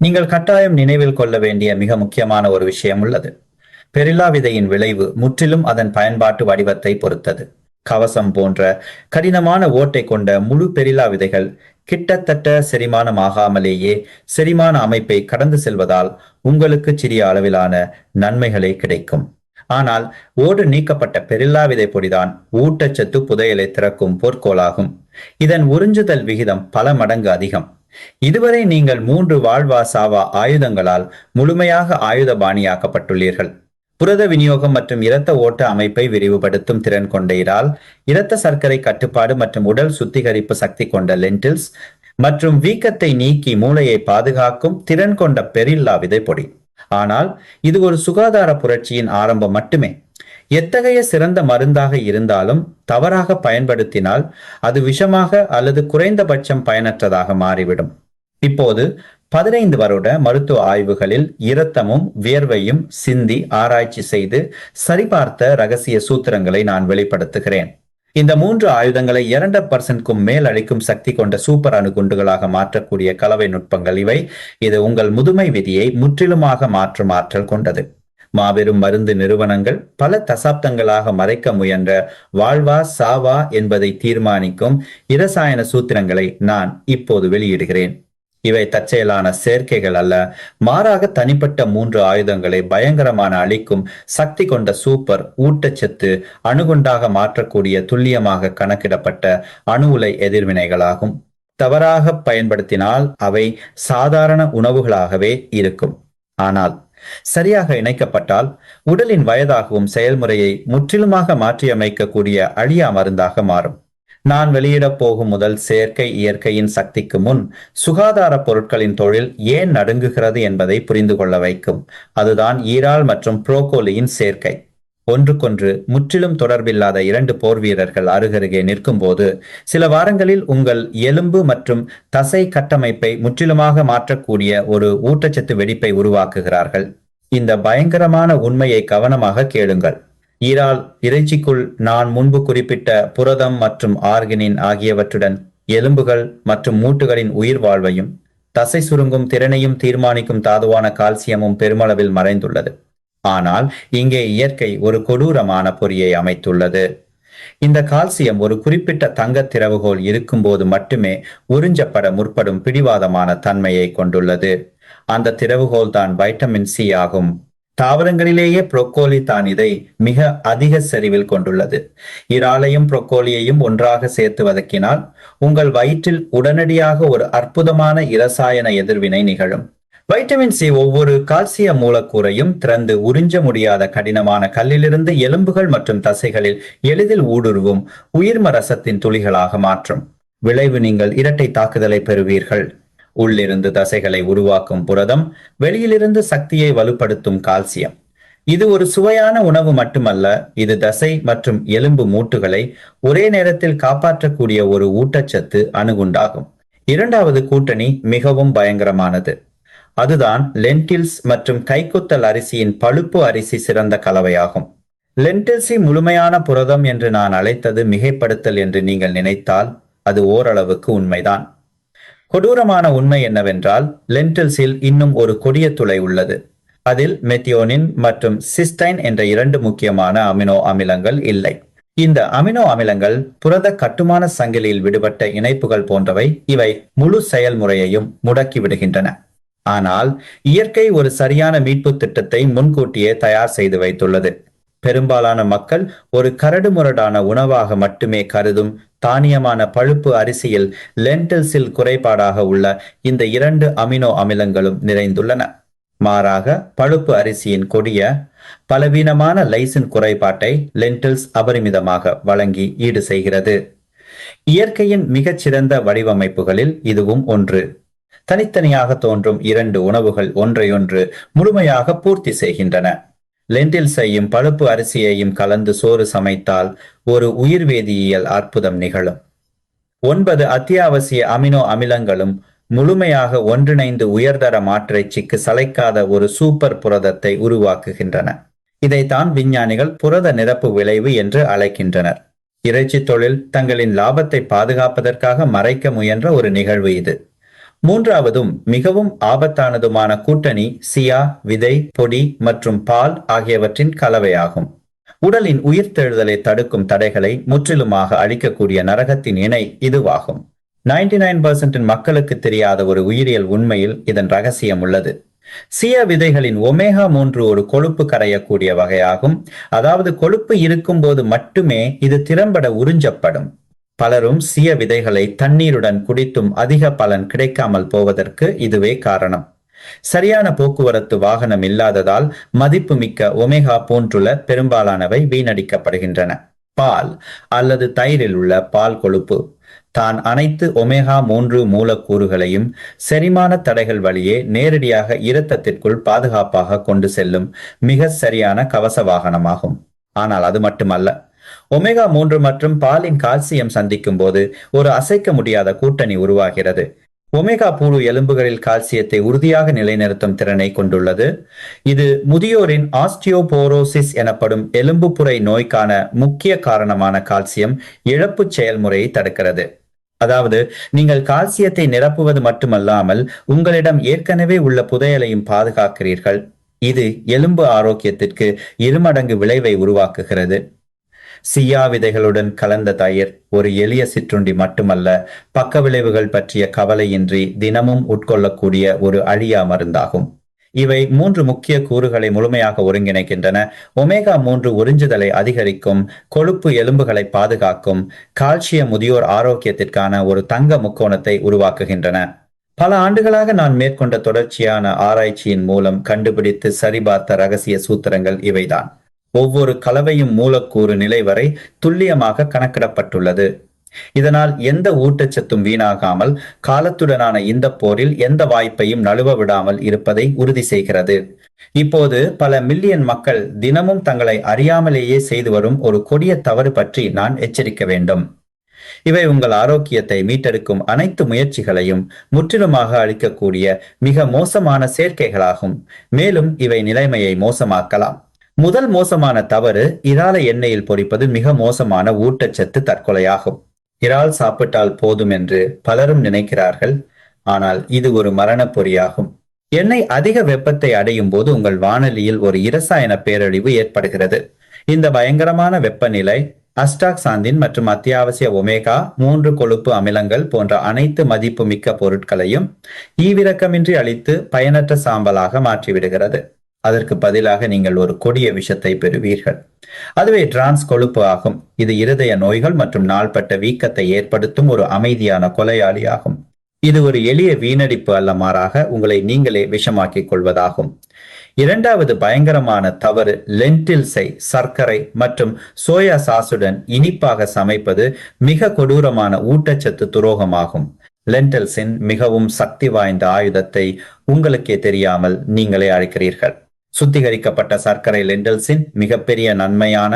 நீங்கள் கட்டாயம் நினைவில் கொள்ள வேண்டிய மிக முக்கியமான ஒரு விஷயம் உள்ளது. பெரிலா விதையின் விளைவு முற்றிலும் அதன் பயன்பாட்டு வடிவத்தை பொறுத்தது. கவசம் போன்ற கடினமான ஓட்டை கொண்ட முழு பெரிலா விதைகள் கிட்டத்தட்ட செரிமானமாகாமலேயே செரிமான அமைப்பை கடந்து செல்வதால் உங்களுக்கு சிறிய அளவிலான நன்மைகளே கிடைக்கும். ஆனால் ஓடு நீக்கப்பட்ட பெரிலா விதை பொடிதான் ஊட்டச்சத்து புதையலை திறக்கும் பொற்கோளாகும். இதன் உறிஞ்சுதல் விகிதம் பல மடங்கு அதிகம். இதுவரை நீங்கள் 3 வாழ்வா சாவா ஆயுதங்களால் முழுமையாக ஆயுதபாணியாக்கப்பட்டுள்ளீர்கள். புரத விநியோகம் மற்றும் இரத்த ஓட்ட அமைப்பை விரிவுபடுத்தும் திறன் கொண்ட இறால், இரத்த சர்க்கரை கட்டுப்பாடு மற்றும் உடல் சுத்திகரிப்பு சக்தி கொண்ட லென்டில்ஸ் மற்றும் வீக்கத்தை நீக்கி மூளையை பாதுகாக்கும் திறன் கொண்ட பெரில்லா விதைப்பொடி. ஆனால் இது ஒரு சுகாதார புரட்சியின் ஆரம்பம் மட்டுமே. எத்தகைய சிறந்த மருந்தாக இருந்தாலும் தவறாக பயன்படுத்தினால் அது விஷமாக அல்லது குறைந்தபட்சம் பயனற்றதாக மாறிவிடும். இப்போது 15 வருட மருத்துவ ஆய்வுகளில் இரத்தமும் வியர்வையும் சிந்தி ஆராய்ச்சி செய்து சரிபார்த்த ரகசிய சூத்திரங்களை நான் வெளிப்படுத்துகிறேன். இந்த 3 ஆயுதங்களை 2% மேல் அளிக்கும் சக்தி கொண்ட சூப்பர் அணுகுண்டுகளாக மாற்றக்கூடிய கலவை நுட்பங்கள் இவை. இது உங்கள் முதுமை விதியை முற்றிலுமாக மாற்றும் ஆற்றல் கொண்டது. மாபெரும் மருந்து நிறுவனங்கள் பல தசாப்தங்களாக மறைக்க முயன்ற வாழ்வா சாவா என்பதை தீர்மானிக்கும் இரசாயன சூத்திரங்களை நான் இப்போது வெளியிடுகிறேன். இவை தற்செயலான சேர்க்கைகள் அல்ல, மாறாக தனிப்பட்ட 3 ஆயுதங்களை பயங்கரமான அளிக்கும் சக்தி கொண்ட சூப்பர் ஊட்டச்சத்து அணுகுண்டாக மாற்றக்கூடிய துல்லியமாக கணக்கிடப்பட்ட அணு உலை எதிர்வினைகளாகும். தவறாக பயன்படுத்தினால் அவை சாதாரண உணவுகளாகவே இருக்கும். ஆனால் சரியாக இணைக்கப்பட்டால் உடலின் வயதாகவும் செயல்முறையை முற்றிலுமாக மாற்றியமைக்கக்கூடிய அழியா மருந்தாக மாறும். நான் வெளியிடப் போகும் முதல் செயற்கை இயற்கையின் சக்திக்கு முன் சுகாதார பொருட்களின் தொழில் ஏன் நடுங்குகிறது என்பதை புரிந்து கொள்ள வைக்கும். அதுதான் ஈரால் மற்றும் புரோக்கோலியின் சேர்க்கை. ஒன்றுக்கொன்று முற்றிலும் தொடர்பில்லாத இரண்டு போர் வீரர்கள் அருகருகே நிற்கும் போது சில வாரங்களில் உங்கள் எலும்பு மற்றும் தசை கட்டமைப்பை முற்றிலுமாக மாற்றக்கூடிய ஒரு ஊட்டச்சத்து வெடிப்பை உருவாக்குகிறார்கள். இந்த பயங்கரமான உண்மையை கவனமாக கேளுங்கள். ஈரால் இறைச்சிக்குள் நான் முன்பு குறிப்பிட்ட புரதம் மற்றும் ஆர்கினின் ஆகியவற்றுடன் எலும்புகள் மற்றும் மூட்டுகளின் உயிர் வாழ்வையும் தசை சுருங்கும் திறனையும் தீர்மானிக்கும் தாதுவான கால்சியமும் பெருமளவில் மறைந்துள்ளது. ஆனால் இங்கே இயற்கை ஒரு கொடூரமான பொறியை அமைத்துள்ளது. இந்த கால்சியம் ஒரு குறிப்பிட்ட தங்க திறவுகோல் இருக்கும்போது மட்டுமே உறிஞ்சப்பட முற்படும் பிடிவாதமான தன்மையை கொண்டுள்ளது. அந்த திறவுகோல் தான் வைட்டமின் சி ஆகும். தாவரங்களிலேயே புரோக்கோலி தான் இதை மிக அதிக செறிவில் கொண்டுள்ளது. இறாலையும் புரோக்கோலியையும் ஒன்றாக சேர்த்து வதக்கினால் உங்கள் வயிற்றில் உடனடியாக ஒரு அற்புதமான இரசாயன எதிர்வினை நிகழும். வைட்டமின் சி ஒவ்வொரு கால்சிய மூலக்கூறையும் திறந்து உறிஞ்ச முடியாத கடினமான கல்லிலிருந்து எலும்புகள் மற்றும் தசைகளில் எளிதில் ஊடுருவும் உயிர்ம ரசத்தின் துளிகளாக மாற்றும். விளைவு நீங்கள் இரட்டை தாக்குதலை பெறுவீர்கள். உள்ளிருந்து தசைகளை உருவாக்கும் புரதம், வெளியிலிருந்து சக்தியை வலுப்படுத்தும் கால்சியம். இது ஒரு சுவையான உணவு மட்டுமல்ல, இது தசை மற்றும் எலும்பு மூட்டுகளை ஒரே நேரத்தில் காப்பாற்றக்கூடிய ஒரு ஊட்டச்சத்து அணுகுண்டாகும். இரண்டாவது கூட்டணி மிகவும் பயங்கரமானது. அதுதான் லென்டில்ஸ் மற்றும் கைக்குத்தல் அரிசியின் பழுப்பு அரிசி சிறந்த கலவையாகும். லென்டில்ஸை முழுமையான புரதம் என்று நான் அழைத்தது மிகைப்படுத்தல் என்று நீங்கள் நினைத்தால் அது ஓரளவுக்கு உண்மைதான். கொடூரமான உண்மை என்னவென்றால் லென்டில்ஸில் இன்னும் ஒரு கொடிய துளை உள்ளது. அதில் மெத்தியோனின் மற்றும் சிஸ்டைன் என்ற இரண்டு முக்கியமான அமினோ அமிலங்கள் இல்லை. இந்த அமினோ அமிலங்கள் புரத கட்டுமான சங்கிலியில் விடுபட்ட இணைப்புகள் போன்றவை. இவை முழு செயல்முறையையும் முடக்கி விடுகின்றன. ஆனால் இயற்கை ஒரு சரியான மீட்பு திட்டத்தை முன்கூட்டியே தயார் செய்து வைத்துள்ளது. பெரும்பாலான மக்கள் ஒரு கரடுமுரடான உணவாக மட்டுமே கருதும் தானியமான பழுப்பு அரிசியில் லென்டில்ஸில் குறைபாடாக உள்ள இந்த இரண்டு அமினோ அமிலங்களும் நிறைந்துள்ளன. மாறாக பழுப்பு அரிசியின் கொடிய பலவீனமான லைசின் குறைபாட்டை லென்டில்ஸ் அபரிமிதமாக வழங்கி ஈடு செய்கிறது. இயற்கையின் மிகச்சிறந்த வடிவமைப்புகளில் இதுவும் ஒன்று. தனித்தனியாக தோன்றும் இரண்டு உணவுகள் ஒன்றையொன்று முழுமையாக பூர்த்தி செய்கின்றன. லென்டில்ஸையும் பழுப்பு அரிசியையும் கலந்து சோறு சமைத்தால் ஒரு உயிர்வேதியியல் அற்புதம் நிகழும். 9 அத்தியாவசிய அமினோ அமிலங்களும் முழுமையாக ஒன்றிணைந்து உயர்தர மாற்றிறைச்சிக்கு சளைக்காத ஒரு சூப்பர் புரதத்தை உருவாக்குகின்றன. இதைத்தான் விஞ்ஞானிகள் புரத நிரப்பு விளைவு என்று அழைக்கின்றனர். இறைச்சி தொழில் தங்களின் லாபத்தை பாதுகாப்பதற்காக மறைக்க முயன்ற ஒரு நிகழ்வு இது. மூன்றாவதும் மிகவும் ஆபத்தானதுமான கூட்டணி சியா, விதை, பொடி மற்றும் பால் ஆகியவற்றின் கலவையாகும். உடலின் உயிர்த்தெழுதலை தடுக்கும் தடைகளை முற்றிலுமாக அழிக்கக்கூடிய நரகத்தின் இணை இதுவாகும். 99% மக்களுக்கு தெரியாத ஒரு உயிரியல் உண்மையில் இதன் ரகசியம் உள்ளது. சியா விதைகளின் ஒமேகா 3 ஒரு கொழுப்பு கரையக்கூடிய வகையாகும். அதாவது கொழுப்பு இருக்கும் போது மட்டுமே இது திறம்பட உறிஞ்சப்படும். பலரும் சிய விதைகளை தண்ணீருடன் குடித்தும் அதிக பலன் கிடைக்காமல் போவதற்கு இதுவே காரணம். சரியான போக்குவரத்து வாகனம் இல்லாததால் மதிப்பு மிக்க ஒமேகா 3 பெரும்பாலானவை வீணடிக்கப்படுகின்றன. பால் அல்லது தயிரில் உள்ள பால் கொழுப்பு தான் அனைத்து ஒமேகா 3 மூலக்கூறுகளையும் செரிமான தடைகள் வழியே நேரடியாக இரத்தத்திற்குள் பாதுகாப்பாக கொண்டு செல்லும் மிக சரியான கவச வாகனமாகும். ஆனால் அது மட்டுமல்ல, ஒமேகா 3 மற்றும் பாலின் கால்சியம் சந்திக்கும் போது ஒரு அசைக்க முடியாத கூட்டணி உருவாகிறது. ஒமேகா புழு எலும்புகளில் கால்சியத்தை உறுதியாக நிலைநிறுத்தும் திறனை கொண்டுள்ளது. இது முதியோரின் ஆஸ்டியோபோரோசிஸ் எனப்படும் எலும்புப்புரை நோய்க்கான முக்கிய காரணமான கால்சியம் இழப்பு செயல்முறையை தடுக்கிறது. அதாவது நீங்கள் கால்சியத்தை நிரப்புவது மட்டுமல்லாமல் உங்களிடம் ஏற்கனவே உள்ள புதையலையும் பாதுகாக்கிறீர்கள். இது எலும்பு ஆரோக்கியத்திற்கு இருமடங்கு விளைவை உருவாக்குகிறது. சியா விதைகளுடன் கலந்த தயிர் ஒரு எளிய சிற்றுண்டி மட்டுமல்ல, பக்க விளைவுகள் பற்றிய கவலையின்றி தினமும் உட்கொள்ளக்கூடிய ஒரு அழியா மருந்தாகும். இவை 3 முக்கிய கூறுகளை முழுமையாக ஒருங்கிணைக்கின்றன. ஒமேகா 3 உறிஞ்சுதலை அதிகரிக்கும், கொழுப்பு எலும்புகளை பாதுகாக்கும், கால்சியம் முதியோர் ஆரோக்கியத்திற்கான ஒரு தங்க முக்கோணத்தை உருவாக்குகின்றன. பல ஆண்டுகளாக நான் மேற்கொண்ட தொடர்ச்சியான ஆராய்ச்சியின் மூலம் கண்டுபிடித்து சரிபார்த்த ரகசிய சூத்திரங்கள் இவைதான். ஒவ்வொரு கலவையும் மூலக்கூறு நிலை வரை துல்லியமாக கணக்கிடப்பட்டுள்ளது. இதனால் எந்த ஊட்டச்சத்தும் வீணாகாமல் காலத்துடனான இந்த போரில் எந்த வாய்ப்பையும் நழுவ விடாமல் இருப்பதை உறுதி செய்கிறது. இப்போது பல மில்லியன் மக்கள் தினமும் தங்களை அறியாமலேயே செய்து வரும் ஒரு கொடிய தவறு பற்றி நான் எச்சரிக்க வேண்டும். இவை உங்கள் ஆரோக்கியத்தை மீட்டெடுக்கும் அனைத்து முயற்சிகளையும் முற்றிலுமாக அளிக்கக்கூடிய மிக மோசமான சேர்க்கைகளாகும். மேலும் இவை நிலைமையை மோசமாக்கலாம். முதல் மோசமான தவறு இறாலை எண்ணெயில் பொரிப்பது மிக மோசமான ஊட்டச்சத்து தற்கொலையாகும். இறால் சாப்பிட்டால் போதும் என்று பலரும் நினைக்கிறார்கள். ஆனால் இது ஒரு மரண பொறியாகும். எண்ணெய் அதிக வெப்பத்தை அடையும் போது உங்கள் வானொலியில் ஒரு இரசாயன பேரழிவு ஏற்படுகிறது. இந்த பயங்கரமான வெப்பநிலை அஸ்டாக்சாந்தின் மற்றும் அத்தியாவசிய ஒமேகா 3 கொழுப்பு அமிலங்கள் போன்ற அனைத்து மதிப்புமிக்க பொருட்களையும் ஈவிரக்கமின்றி அழித்து பயனற்ற சாம்பலாக மாற்றிவிடுகிறது. அதற்கு பதிலாக நீங்கள் ஒரு கொடிய விஷத்தை பெறுவீர்கள். அதுவே டிரான்ஸ் கொழுப்பு ஆகும். இது இருதய நோய்கள் மற்றும் நாள்பட்ட வீக்கத்தை ஏற்படுத்தும் ஒரு அமைதியான கொலையாளி ஆகும். இது ஒரு எளிய வீணடிப்பு அல்ல, மாறாக உங்களை நீங்களே விஷமாக்கிக் கொள்வதாகும். இரண்டாவது பயங்கரமான தவறு லென்டில்ஸை சர்க்கரை மற்றும் சோயா சாசுடன் இனிப்பாக சமைப்பது மிக கொடூரமான ஊட்டச்சத்து துரோகமாகும். லென்டில்ஸின் மிகவும் சக்தி வாய்ந்த ஆயுதத்தை உங்களுக்கே தெரியாமல் நீங்களே அழைக்கிறீர்கள். சுத்திகரிக்கப்பட்ட சர்க்கரை லென்டில்ஸின் மிகப்பெரிய நன்மையான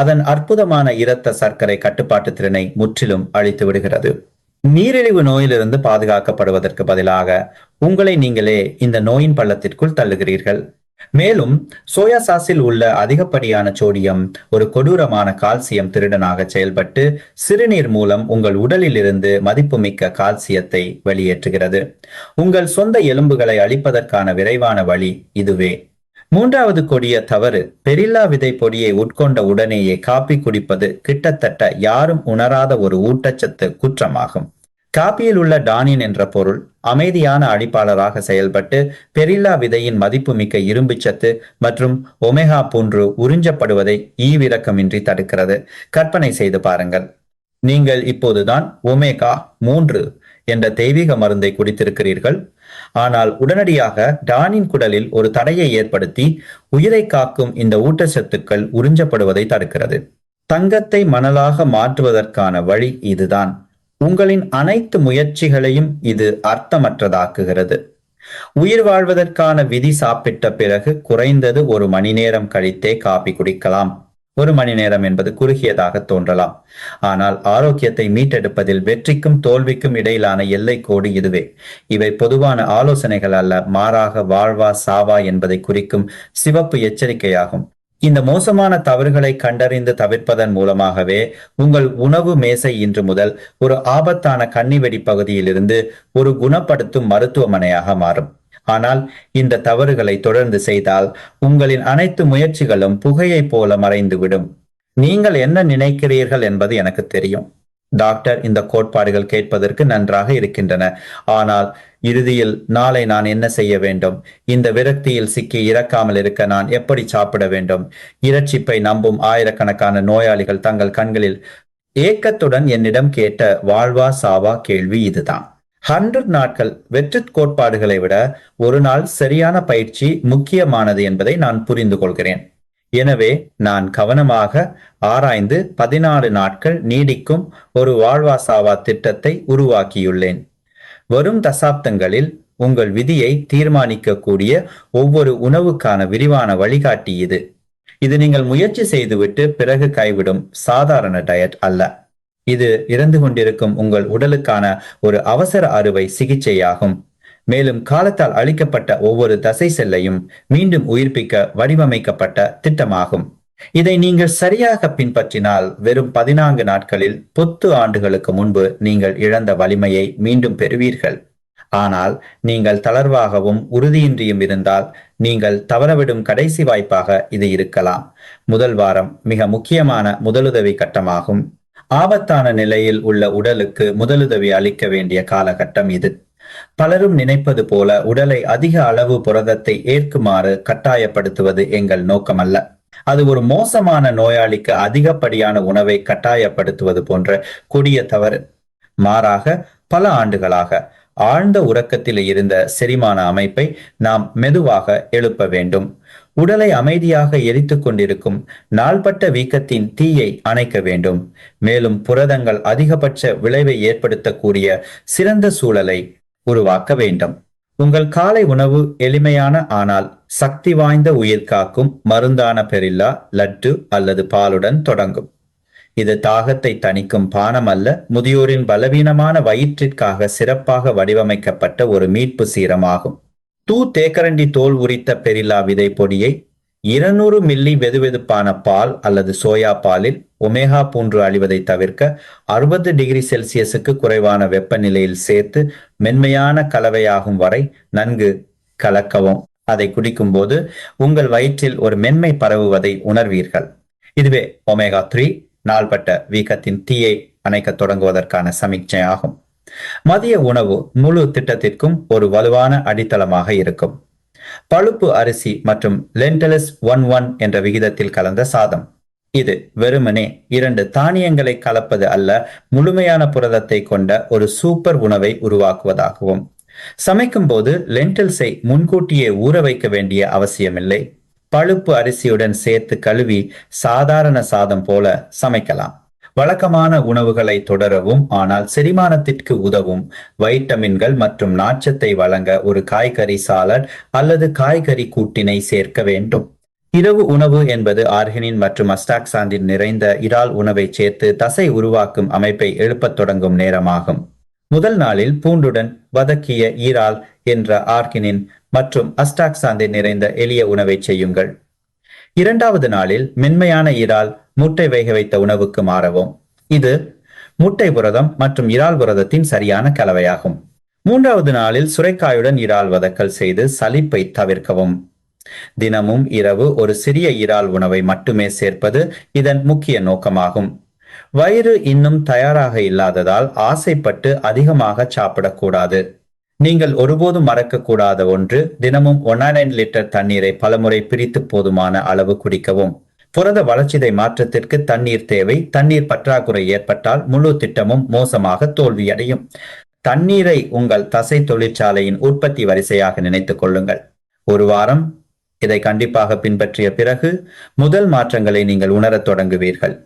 அதன் அற்புதமான இரத்த சர்க்கரை கட்டுப்பாட்டு திறனை முற்றிலும் அழித்து விடுகிறது. நீரிழிவு நோயிலிருந்து பாதுகாக்கப்படுவதற்கு பதிலாக உங்களை நீங்களே இந்த நோயின் பள்ளத்திற்குள் தள்ளுகிறீர்கள். மேலும் சோயா சாஸில் உள்ள அதிகப்படியான சோடியம் ஒரு கொடூரமான கால்சியம் திருடனாக செயல்பட்டு சிறுநீர் மூலம் உங்கள் உடலில் இருந்து மதிப்புமிக்க கால்சியத்தை வெளியேற்றுகிறது. உங்கள் சொந்த எலும்புகளை அழிப்பதற்கான விரைவான வழி இதுவே. மூன்றாவது கொடிய தவறு பெரில்லா விதை பொடியை உட்கொண்ட உடனேயே காப்பி குடிப்பது கிட்டத்தட்ட யாரும் உணராத ஒரு ஊட்டச்சத்து குற்றமாகும். காப்பியில் உள்ள டானின் என்ற பொருள் அமைதியான அழிப்பாளராக செயல்பட்டு பெரில்லா விதையின் மதிப்புமிக்க இரும்புச்சத்து மற்றும் ஒமேகா 3 உறிஞ்சப்படுவதை ஈவிரக்கமின்றி தடுக்கிறது. கற்பனை செய்து பாருங்கள், நீங்கள் இப்போதுதான் ஒமேகா 3 என்ற தெய்வீக மருந்தை குடித்திருக்கிறீர்கள். ஆனால் உடனடியாக டானின் குடலில் ஒரு தடையை ஏற்படுத்தி உயிரை காக்கும் இந்த ஊட்டச்சத்துக்கள் உறிஞ்சப்படுவதை தடுக்கிறது. தங்கத்தை மணலாக மாற்றுவதற்கான வழி இதுதான். உங்களின் அனைத்து முயற்சிகளையும் இது அர்த்தமற்றதாக்குகிறது. உயிர் வாழ்வதற்கான விதி சாப்பிட்ட பிறகு குறைந்தது 1 மணி நேரம் கழித்தே காபி குடிக்கலாம். 1 மணி நேரம் என்பது குறுகியதாக தோன்றலாம், ஆனால் ஆரோக்கியத்தை மீட்டெடுப்பதில் வெற்றிக்கும் தோல்விக்கும் இடையிலான எல்லை கோடு இதுவே. இவை பொதுவான ஆலோசனைகள் அல்ல, மாறாக வாழ்வா சாவா என்பதை குறிக்கும் சிவப்பு எச்சரிக்கையாகும். இந்த மோசமான தவறுகளை கண்டறிந்து தவிர்ப்பதன் மூலமாகவே உங்கள் உணவு மேசை இன்று முதல் ஒரு ஆபத்தான கன்னிவெடி பகுதியிலிருந்து ஒரு குணப்படுத்தும் மருத்துவமனையாக மாறும். ஆனால் இந்த தவறுகளை தொடர்ந்து செய்தால் உங்களின் அனைத்து முயற்சிகளும் புகையை போல மறைந்துவிடும். நீங்கள் என்ன நினைக்கிறீர்கள் என்பது எனக்கு தெரியும். டாக்டர், இந்த கோட்பாடுகள் கேட்பதற்கு நன்றாக இருக்கின்றன, ஆனால் இறுதியில் நாளை நான் என்ன செய்ய வேண்டும்? இந்த விரக்தியில் சிக்கி இறக்காமல் இருக்க நான் எப்படி சாப்பிட வேண்டும்? இறைச்சிப்பை நம்பும் ஆயிரக்கணக்கான நோயாளிகள் தங்கள் கண்களில் ஏக்கத்துடன் என்னிடம் கேட்ட வாழ்வா சாவா கேள்வி இதுதான். 100 நாட்கள் வெற்றி கோட்பாடுகளை விட ஒரு நாள் சரியான பயிற்சி முக்கியமானது என்பதை நான் புரிந்து கொள்கிறேன். எனவே நான் கவனமாக ஆராய்ந்து 14 நாட்கள் நீடிக்கும் ஒரு வாழ்வா சாவா திட்டத்தை உருவாக்கியுள்ளேன். வரும் தசாப்தங்களில் உங்கள் விதியை தீர்மானிக்கக்கூடிய ஒவ்வொரு உணவுக்கான விரிவான வழிகாட்டி இது. இது நீங்கள் முயற்சி செய்துவிட்டு பிறகு கைவிடும் சாதாரண டயட் அல்ல. இது இறந்து கொண்டிருக்கும் உங்கள் உடலுக்கான ஒரு அவசர அறுவை சிகிச்சையாகும். மேலும் காலத்தால் அழிக்கப்பட்ட ஒவ்வொரு தசை செல்லையும் மீண்டும் உயிர்ப்பிக்க வடிவமைக்கப்பட்ட திட்டமாகும். இதை நீங்கள் சரியாக பின்பற்றினால் வெறும் 14 நாட்களில் 10 ஆண்டுகளுக்கு முன்பு நீங்கள் இழந்த வலிமையை மீண்டும் பெறுவீர்கள். ஆனால் நீங்கள் தளர்வாகவும் உறுதியின்றியும் இருந்தால் நீங்கள் தவறவிடும் கடைசி வாய்ப்பாக இது இருக்கலாம். முதல் வாரம் மிக முக்கியமான முதலுதவி கட்டமாகும். ஆபத்தான நிலையில் உள்ள உடலுக்கு முதலுதவி அளிக்க வேண்டிய காலகட்டம் இது. பலரும் நினைப்பது போல உடலை அதிக அளவு புரதத்தை ஏற்குமாறு கட்டாயப்படுத்துவது எங்கள் நோக்கமல்ல. அது ஒரு மோசமான நோயாளிக்கு அதிகப்படியான உணவை கட்டாயப்படுத்துவது போன்ற கொடிய தவறு. மாறாக, பல ஆண்டுகளாக ஆழ்ந்த உறக்கத்தில் இருந்த செரிமான அமைப்பை நாம் மெதுவாக எழுப்ப வேண்டும். உடலை அமைதியாக எரித்துக் கொண்டிருக்கும் நாள்பட்ட வீக்கத்தின் தீயை அணைக்க வேண்டும். மேலும் புரதங்கள் அதிகபட்ச விளைவை ஏற்படுத்தக்கூடிய சிறந்த சூழலை உருவாக்க வேண்டும். உங்கள் காலை உணவு எளிமையான ஆனால் சக்தி வாய்ந்த உயிர்காக்கும் மருந்தான பெரில்லா, லட்டு அல்லது பாலுடன் தொடங்கும். இது தாகத்தை தணிக்கும் பானம் அல்ல, முதியோரின் பலவீனமான வயிற்றிற்காக சிறப்பாக வடிவமைக்கப்பட்ட ஒரு மீட்பு சீரமாகும். தேக்கரண்டி தோல் உரித்த பெரில்லா விதை பொடியை 200 மில்லி வெதுவெதுப்பான பால் அல்லது சோயா பாலில் ஒமேகா 3 அழிவதை தவிர்க்க 60 டிகிரி செல்சியஸுக்கு குறைவான வெப்பநிலையில் சேர்த்து மென்மையான கலவையாகும் வரை நன்கு கலக்கவும். அதை குடிக்கும் போது உங்கள் வயிற்றில் ஒரு மென்மை பரவுவதை உணர்வீர்கள். இதுவே ஒமேகா 3 நாள்பட்ட வீக்கத்தின் தீயை அணைக்க தொடங்குவதற்கான சமிக்ஞையாகும். மதிய உணவு முழு திட்டத்திற்கும் ஒரு வலுவான அடித்தளமாக இருக்கும். பழுப்பு அரிசி மற்றும் லென்டில்ஸ் 1:1 என்ற விகிதத்தில் கலந்த சாதம். இது வெறுமனே 2 தானியங்களை கலப்பது அல்ல, முழுமையான புரதத்தை கொண்ட ஒரு சூப்பர் உணவை உருவாக்குவதாகவும். சமைக்கும் போது லென்டில்ஸை முன்கூட்டியே ஊற வைக்க வேண்டிய அவசியமில்லை. பழுப்பு அரிசியுடன் சேர்த்து கழுவி சாதாரண சாதம் போல சமைக்கலாம். வழக்கமான உணவுகளை தொடரவும் ஆனால் செரிமானத்திற்கு உதவும் வைட்டமின்கள் மற்றும் நார்ச்சத்தை வழங்க ஒரு காய்கறி சாலட் அல்லது காய்கறி கூட்டினை சேர்க்க வேண்டும். இரவு உணவு என்பது ஆர்கினின் மற்றும் அஸ்டாக்சாந்தின் நிறைந்த இறால் உணவை சேர்த்து தசை உருவாக்கும் அமைப்பை எழுப்பத் தொடங்கும் நேரமாகும். முதல் நாளில் பூண்டுடன் வதக்கிய ஈரால் என்ற ஆர்கினின் மற்றும் அஸ்டாக்சாந்தின் நிறைந்த எளிய உணவை செய்யுங்கள். இரண்டாவது நாளில் மென்மையான இறால் முட்டை வேக வைத்த உணவுக்கு மாறவும். இது முட்டை புரதம் மற்றும் இறால் புரதத்தின் சரியான கலவையாகும். மூன்றாவது நாளில் சுரைக்காயுடன் இறால் வதக்கல் செய்து சலிப்பை தவிர்க்கவும். தினமும் இரவு ஒரு சிறிய இறால் உணவை மட்டுமே சேர்ப்பது இதன் முக்கிய நோக்கமாகும். வயிறு இன்னும் தயாராக இல்லாததால் ஆசைப்பட்டு அதிகமாக சாப்பிடக்கூடாது. நீங்கள் ஒருபோதும் மறக்கக்கூடாத ஒன்று, தினமும் 1.5 லிட்டர் தண்ணீரை பலமுறை பிரித்து போதுமான அளவு குடிக்கவும். புரத வளர்ச்சிதை மாற்றத்திற்கு தண்ணீர் தேவை. தண்ணீர் பற்றாக்குறை ஏற்பட்டால் முழு திட்டமும் மோசமாக தோல்வியடையும். தண்ணீரை உங்கள் தசை தொழிற்சாலையின் உற்பத்தி வரிசையாக நினைத்துக் கொள்ளுங்கள். ஒரு வாரம் இதை கண்டிப்பாக பின்பற்றிய பிறகு முதல் மாற்றங்களை நீங்கள் உணரத் தொடங்குவீர்கள்.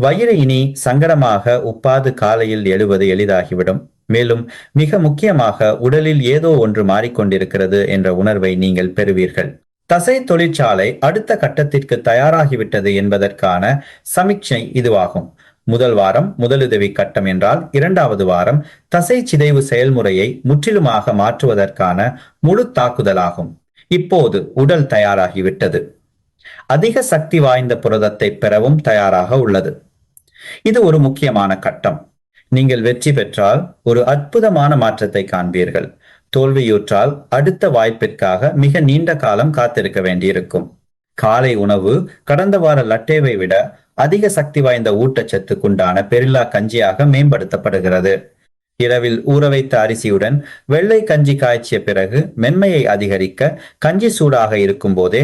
வயிறு இனி சங்கடமாக உப்பாது காலையில் எழுவது எளிதாகிவிடும். மேலும் மிக முக்கியமாக உடலில் ஏதோ ஒன்று மாறிக்கொண்டிருக்கிறது என்ற உணர்வை நீங்கள் பெறுவீர்கள். தசை தொழிற்சாலை அடுத்த கட்டத்திற்கு தயாராகிவிட்டது என்பதற்கான சமிக்ஞை இதுவாகும். முதல் வாரம் முதலுதவி கட்டம் என்றால், இரண்டாவது வாரம் தசை சிதைவு செயல்முறையை முற்றிலுமாக மாற்றுவதற்கான முழு தாக்குதலாகும். இப்போது உடல் தயாராகிவிட்டது. அதிக சக்தி வாய்ந்த புரதத்தை பெறவும் தயாராக உள்ளது. இது ஒரு முக்கியமான கட்டம். நீங்கள் வெற்றி பெற்றால் ஒரு அற்புதமான மாற்றத்தை காண்பீர்கள். தோல்வியுற்றால் அடுத்த வாய்ப்பிற்காக மிக நீண்ட காலம் காத்திருக்க வேண்டியிருக்கும். காலை உணவு கடந்த வார லட்டேவை விட அதிக சக்தி வாய்ந்த ஊட்டச்சத்துக்குண்டான பெரில்லா கஞ்சியாக மேம்படுத்தப்படுகிறது. இரவில் ஊற வைத்த அரிசியுடன் வெள்ளை கஞ்சி காய்ச்சிய பிறகு மென்மையை அதிகரிக்க கஞ்சி சூடாக இருக்கும் போதே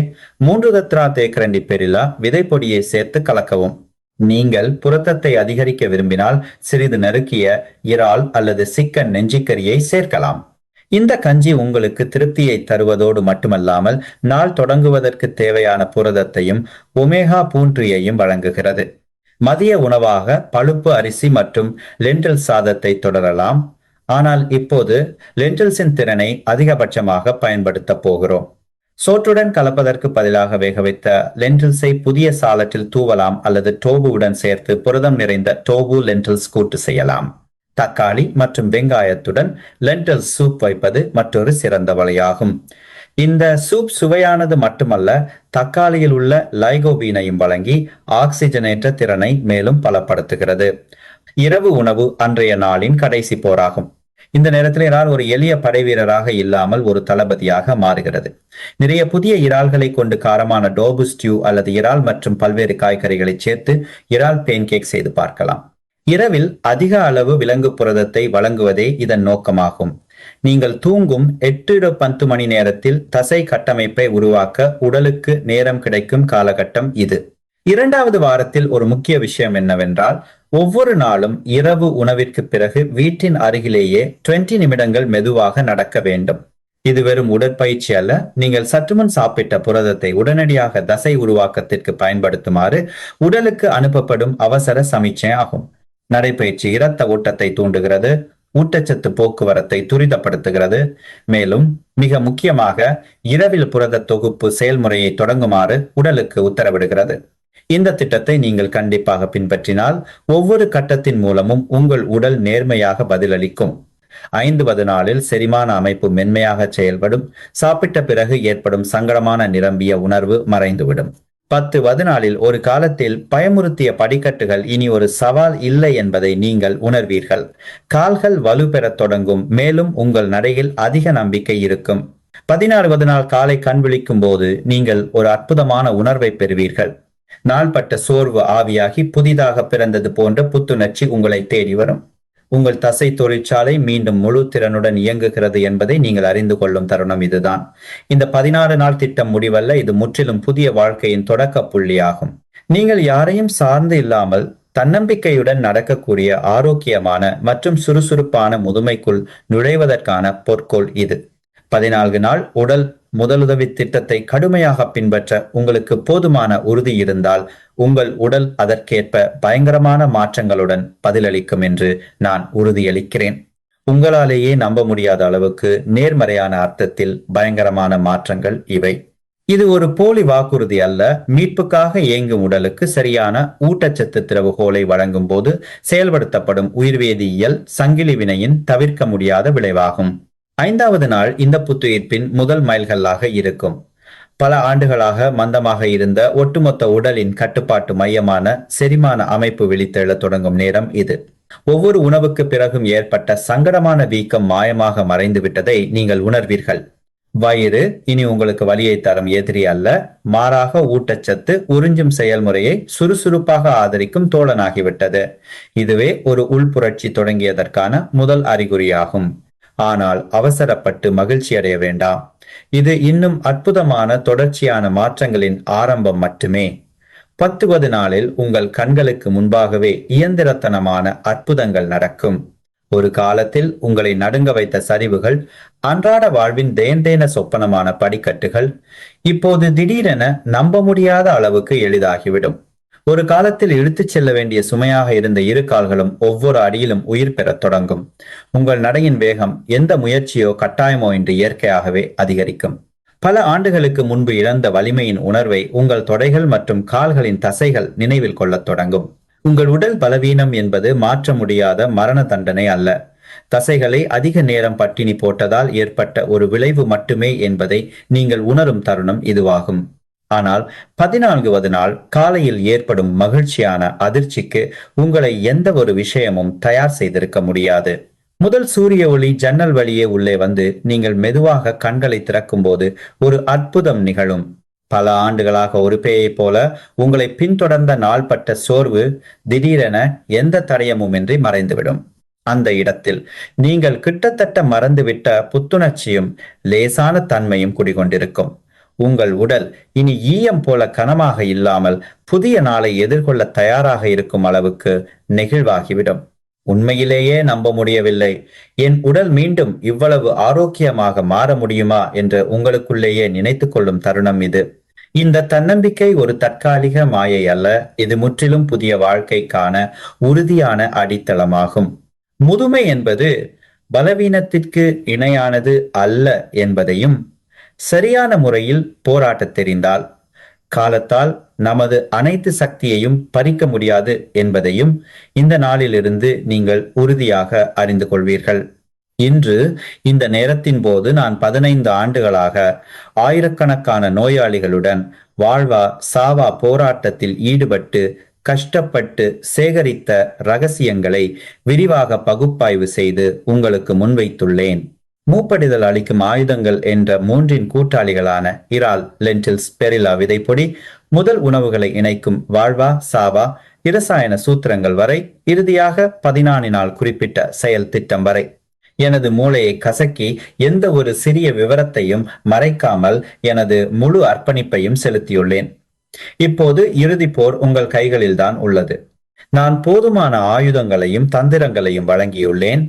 3 தத்ரா தேக்கரண்டி பெரில்லா விதைப்பொடியை சேர்த்து கலக்கவும். நீங்கள் புரதத்தை அதிகரிக்க விரும்பினால் சிறிது நறுக்கிய இறால் அல்லது சிக்கன் நெஞ்சிக்கரியை சேர்க்கலாம். இந்த கஞ்சி உங்களுக்கு திருப்தியை தருவதோடு மட்டுமல்லாமல் நாள் தொடங்குவதற்கு தேவையான புரதத்தையும் ஒமேகா 3 வழங்குகிறது. மதிய உணவாக பழுப்பு அரிசி மற்றும் லென்டில் சாதத்தை தொடரலாம். ஆனால் இப்போது லென்டில்ஸின் திறனை அதிகபட்சமாக பயன்படுத்த போகிறோம். சோற்றுடன் கலப்பதற்கு பதிலாக வேக வைத்த லென்டில்ஸை புதிய சாலட்டில் தூவலாம் அல்லது டோபுவுடன் சேர்த்து புரதம் நிறைந்த டோபு லென்டில்ஸ் கூட்டு செய்யலாம். தக்காளி மற்றும் வெங்காயத்துடன் லென்டில் சூப் வைப்பது மற்றொரு சிறந்த வழியாகும். இந்த சூப் சுவையானது மட்டுமல்ல, தக்காளியில் உள்ள லைகோபீனையும் வழங்கி ஆக்சிஜனேற்ற திறனை மேலும் பலப்படுத்துகிறது. இரவு உணவு அன்றைய நாளின் கடைசி போராகும். இந்த நேரத்தில் இறால் ஒரு எளிய படை வீரராக இல்லாமல் ஒரு தளபதியாக மாறுகிறது. நிறைய புதிய இறால்களை கொண்டு காரமான டோபு ஸ்டியூ அல்லது இறால் மற்றும் பல்வேறு காய்கறிகளை சேர்த்து இறால் பேன்கேக் செய்து பார்க்கலாம். இரவில் அதிக அளவு விலங்கு புரதத்தை வழங்குவதே இதன் நோக்கமாகும். நீங்கள் தூங்கும் 8 to 10 மணி நேரத்தில் தசை கட்டமைப்பை உருவாக்க உடலுக்கு நேரம் கிடைக்கும் காலகட்டம் இது. இரண்டாவது வாரத்தில் ஒரு முக்கிய விஷயம் என்னவென்றால், ஒவ்வொரு நாளும் இரவு உணவிற்கு பிறகு வீட்டின் அருகிலேயே 20 நிமிடங்கள் மெதுவாக நடக்க வேண்டும். இது வெறும் உடற்பயிற்சி அல்ல, நீங்கள் சற்றுமுன் சாப்பிட்ட புரதத்தை உடனடியாக தசை உருவாக்கத்திற்கு பயன்படுத்துமாறு உடலுக்கு அனுப்பப்படும் அவசர சமிக்ஞை ஆகும். நடைப்பயிற்சி இரத்த ஓட்டத்தை தூண்டுகிறது, ஊட்டச்சத்து போக்குவரத்தை துரிதப்படுத்துகிறது, மேலும் மிக முக்கியமாக இரவில் புரத தொகுப்பு செயல்முறையை தொடங்குமாறு உடலுக்கு உத்தரவிடுகிறது. இந்த திட்டத்தை நீங்கள் கண்டிப்பாக பின்பற்றினால் ஒவ்வொரு கட்டத்தின் மூலமும் உங்கள் உடல் நேர்மையாக பதிலளிக்கும். 5வது நாளில் செரிமான அமைப்பு மென்மையாக செயல்படும். சாப்பிட்ட பிறகு ஏற்படும் சங்கடமான நிரம்பிய உணர்வு மறைந்துவிடும். 10வது நாளில் ஒரு காலத்தில் பயமுறுத்திய படிக்கட்டுகள் இனி ஒரு சவால் இல்லை என்பதை நீங்கள் உணர்வீர்கள். கால்கள் வலுப்பெறத் தொடங்கும், மேலும் உங்கள் நடையில் அதிக நம்பிக்கை இருக்கும். 16வது நாள் காலை கண் விழிக்கும் போது நீங்கள் ஒரு அற்புதமான உணர்வை பெறுவீர்கள். நாள்பட்ட சோர்வு ஆவியாகி புதிதாக பிறந்தது போன்ற புத்துணர்ச்சி உங்களை தேடி வரும். உங்கள் தசை தொழிற்சாலை மீண்டும் முழு திறனுடன் இயங்குகிறது என்பதை நீங்கள் அறிந்து கொள்ளும் தருணம் இதுதான். இந்த 16 நாள் திட்டம் முடிவல்ல, இது முற்றிலும் புதிய வாழ்க்கையின் தொடக்க புள்ளியாகும். நீங்கள் யாரையும் சார்ந்து இல்லாமல் தன்னம்பிக்கையுடன் நடக்கக்கூடிய ஆரோக்கியமான மற்றும் சுறுசுறுப்பான முதுமைக்குள் நுழைவதற்கான பொற்கோள் இது. 14 நாள் உடல் முதலுதவி திட்டத்தை கடுமையாக பின்பற்ற உங்களுக்கு போதுமான உறுதி இருந்தால் உங்கள் உடல் அதற்கேற்ப பயங்கரமான மாற்றங்களுடன் பதிலளிக்கும் என்று நான் உறுதியளிக்கிறேன். உங்களாலேயே நம்ப முடியாத அளவுக்கு நேர்மறையான அர்த்தத்தில் பயங்கரமான மாற்றங்கள் இவை. இது ஒரு போலி வாக்குறுதி அல்ல, மீட்புக்காக இயங்கும் உடலுக்கு சரியான ஊட்டச்சத்து திறவுகோலை வழங்கும் போது செயல்படுத்தப்படும் உயிர்வேதியியல் சங்கிலி வினையின் தவிர்க்க முடியாத விளைவாகும். 5வது நாள் இந்த புத்துயிர்ப்பின் முதல் மைல்கல்லாக இருக்கும். பல ஆண்டுகளாக மந்தமாக இருந்த ஒட்டுமொத்த உடலின் கட்டுப்பாட்டு மையமான செரிமான அமைப்பு விழித்தெழ தொடங்கும் நேரம் இது. ஒவ்வொரு உணவுக்கு பிறகும் ஏற்பட்ட சங்கடமான வீக்கம் மாயமாக மறைந்து விட்டதை நீங்கள் உணர்வீர்கள். வயிறு இனி உங்களுக்கு வலியை தரும் எதிரி அல்ல, மாறாக ஊட்டச்சத்து உறிஞ்சும் செயல்முறையை சுறுசுறுப்பாக ஆதரிக்கும் தோழனாகிவிட்டது. இதுவே ஒரு உள்புரட்சி தொடங்கியதற்கான முதல் அறிகுறியாகும். ஆனால் அவசரப்பட்டு மகிழ்ச்சி அடைய வேண்டாம். இது இன்னும் அற்புதமான தொடர்ச்சியான மாற்றங்களின் ஆரம்பம் மட்டுமே. 10வது நாளில் உங்கள் கண்களுக்கு முன்பாகவே இயந்திரத்தனமான அற்புதங்கள் நடக்கும். ஒரு காலத்தில் உங்களை நடுங்க வைத்த சரிவுகள், அன்றாட வாழ்வின் தேந்தேன சொப்பனமான படிக்கட்டுகள் இப்போது திடீரென நம்ப முடியாத அளவுக்கு எளிதாகிவிடும். ஒரு காலத்தில் இழுத்துச் செல்ல வேண்டிய சுமையாக இருந்த இரு கால்களும் ஒவ்வொரு அடியிலும் உயிர் பெறத் தொடங்கும். உங்கள் நடையின் வேகம் எந்த முயற்சியோ கட்டாயமோ இன்றி இயற்கையாகவே அதிகரிக்கும். பல ஆண்டுகளுக்கு முன்பு இழந்த வலிமையின் உணர்வை உங்கள் தொடைகள் மற்றும் கால்களின் தசைகள் நினைவில் கொள்ளத் தொடங்கும். உங்கள் உடல் பலவீனம் என்பது மாற்ற முடியாத மரண தண்டனை அல்ல, தசைகளை அதிக நேரம் பட்டினி போட்டதால் ஏற்பட்ட ஒரு விளைவு மட்டுமே என்பதை நீங்கள் உணரும் தருணம் இதுவாகும். ஆனால் 14வது நாள் காலையில் ஏற்படும் மகிழ்ச்சியான அதிர்ச்சிக்கு உங்களை எந்த ஒரு விஷயமும் தயார் செய்திருக்க முடியாது. முதல் சூரிய ஒளி ஜன்னல் வழியே உள்ளே வந்து நீங்கள் மெதுவாக கண்களை திறக்கும் போது ஒரு அற்புதம் நிகழும். பல ஆண்டுகளாக ஒரு பேயை போல உங்களை பின்தொடர்ந்த நாள்பட்ட சோர்வு திடீரென எந்த தடயமுமின்றி மறைந்துவிடும். அந்த இடத்தில் நீங்கள் கிட்டத்தட்ட மறந்துவிட்ட புத்துணர்ச்சியும் லேசான தன்மையும் குடிகொண்டிருக்கும். உங்கள் உடல் இனி ஈயம் போல கனமாக இல்லாமல் புதிய நாளை எதிர்கொள்ள தயாராக இருக்கும் அளவுக்கு நெகிழ்வாகிவிடும். உண்மையிலேயே நம்ப முடியவில்லை, என் உடல் மீண்டும் இவ்வளவு ஆரோக்கியமாக மாற முடியுமா என்று உங்களுக்குள்ளேயே நினைத்துக் கொள்ளும் தருணம் இது. இந்த தன்னம்பிக்கை ஒரு தற்காலிக மாயை அல்ல, இது முற்றிலும் புதிய வாழ்க்கைக்கான உறுதியான அடித்தளமாகும். முதுமை என்பது பலவீனத்திற்கு இணையானது அல்ல என்பதையும், சரியான முறையில் போராட்ட தெரிந்தால் காலத்தால் நமது அனைத்து சக்தியையும் பறிக்க முடியாது என்பதையும் இந்த நாளிலிருந்து நீங்கள் உறுதியாக அறிந்து கொள்வீர்கள். இன்று இந்த நேரத்தின் போது நான் 15 ஆண்டுகளாக ஆயிரக்கணக்கான நோயாளிகளுடன் வாழ்வா சாவா போராட்டத்தில் ஈடுபட்டு கஷ்டப்பட்டு சேகரித்த ரகசியங்களை விரிவாக பகுப்பாய்வு செய்து உங்களுக்கு முன்வைத்துள்ளேன். மூப்படிதல் அளிக்கும் ஆயுதங்கள் என்ற 3 கூட்டாளிகளான இறால், லென்டில்ஸ், பெரிலா விதைப்பொடி முதல் உணவுகளை இணைக்கும் வாழ்வா சாவா இரசாயன சூத்திரங்கள் வரை, இறுதியாக 14 நாள் குறிப்பிட்ட செயல் திட்டம் வரை. எனது மூளையை கசக்கி எந்த ஒரு சிறிய விவரத்தையும் மறைக்காமல் எனது முழு அர்ப்பணிப்பையும் செலுத்தியுள்ளேன். இப்போது இறுதி போர் உங்கள் கைகளில்தான் உள்ளது. நான் போதுமான ஆயுதங்களையும் தந்திரங்களையும் வழங்கியுள்ளேன்.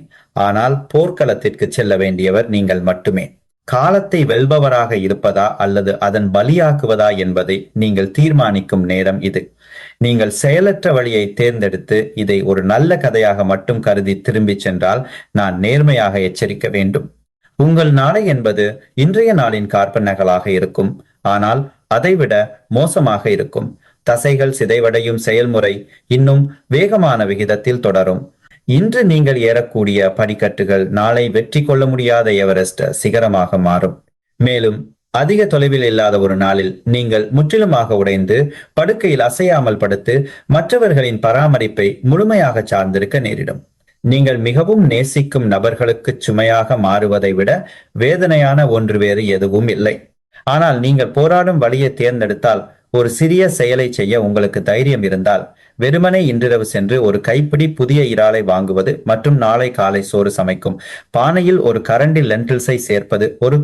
ஆனால் போர்க்களத்திற்கு செல்ல வேண்டியவர் நீங்கள் மட்டுமே. காலத்தை வெல்பவராக இருப்பதா அல்லது அதன் பலியாக்குவதா என்பதை நீங்கள் தீர்மானிக்கும் நேரம் இது. நீங்கள் செயலற்ற வழியை தேர்ந்தெடுத்து இதை ஒரு நல்ல கதையாக மட்டும் கருதி திரும்பிச் சென்றால் நான் நேர்மையாக எச்சரிக்க வேண்டும். உங்கள் நாளை என்பது இன்றைய நாளின் கார்பனகலாக இருக்கும். ஆனால் அதைவிட மோசமாக இருக்கும். தசைகள் சிதைவடையும் செயல்முறை இன்னும் வேகமான விகிதத்தில் தொடரும். இன்று நீங்கள் ஏறக்கூடிய படிக்கட்டுகள் நாளை வெற்றி கொள்ள முடியாத எவரெஸ்ட் சிகரமாக மாறும். மேலும் அதிக தொலைவில் இல்லாத ஒரு நாளில் நீங்கள் முற்றிலுமாக உடைந்து படுக்கையில் அசையாமல் படுத்து மற்றவர்களின் பராமரிப்பை முழுமையாக சார்ந்திருக்க நேரிடும். நீங்கள் மிகவும் நேசிக்கும் நபர்களுக்கு சுமையாக மாறுவதை விட வேதனையான ஒன்று வேறு எதுவும் இல்லை. ஆனால் நீங்கள் போராடும் வழியை தேர்ந்தெடுத்தால், ஒரு சிறிய செயலை செய்ய உங்களுக்கு தைரியம் இருந்தால், வெறுமனே இன்றிரவு சென்று ஒரு கைப்பிடி புதிய இறாலை வாங்குவது மற்றும் நாளை காலை சோறு சமைக்கும் பானையில் ஒரு கரண்டி லென்டில்ஸை சேர்ப்பது, ஒரு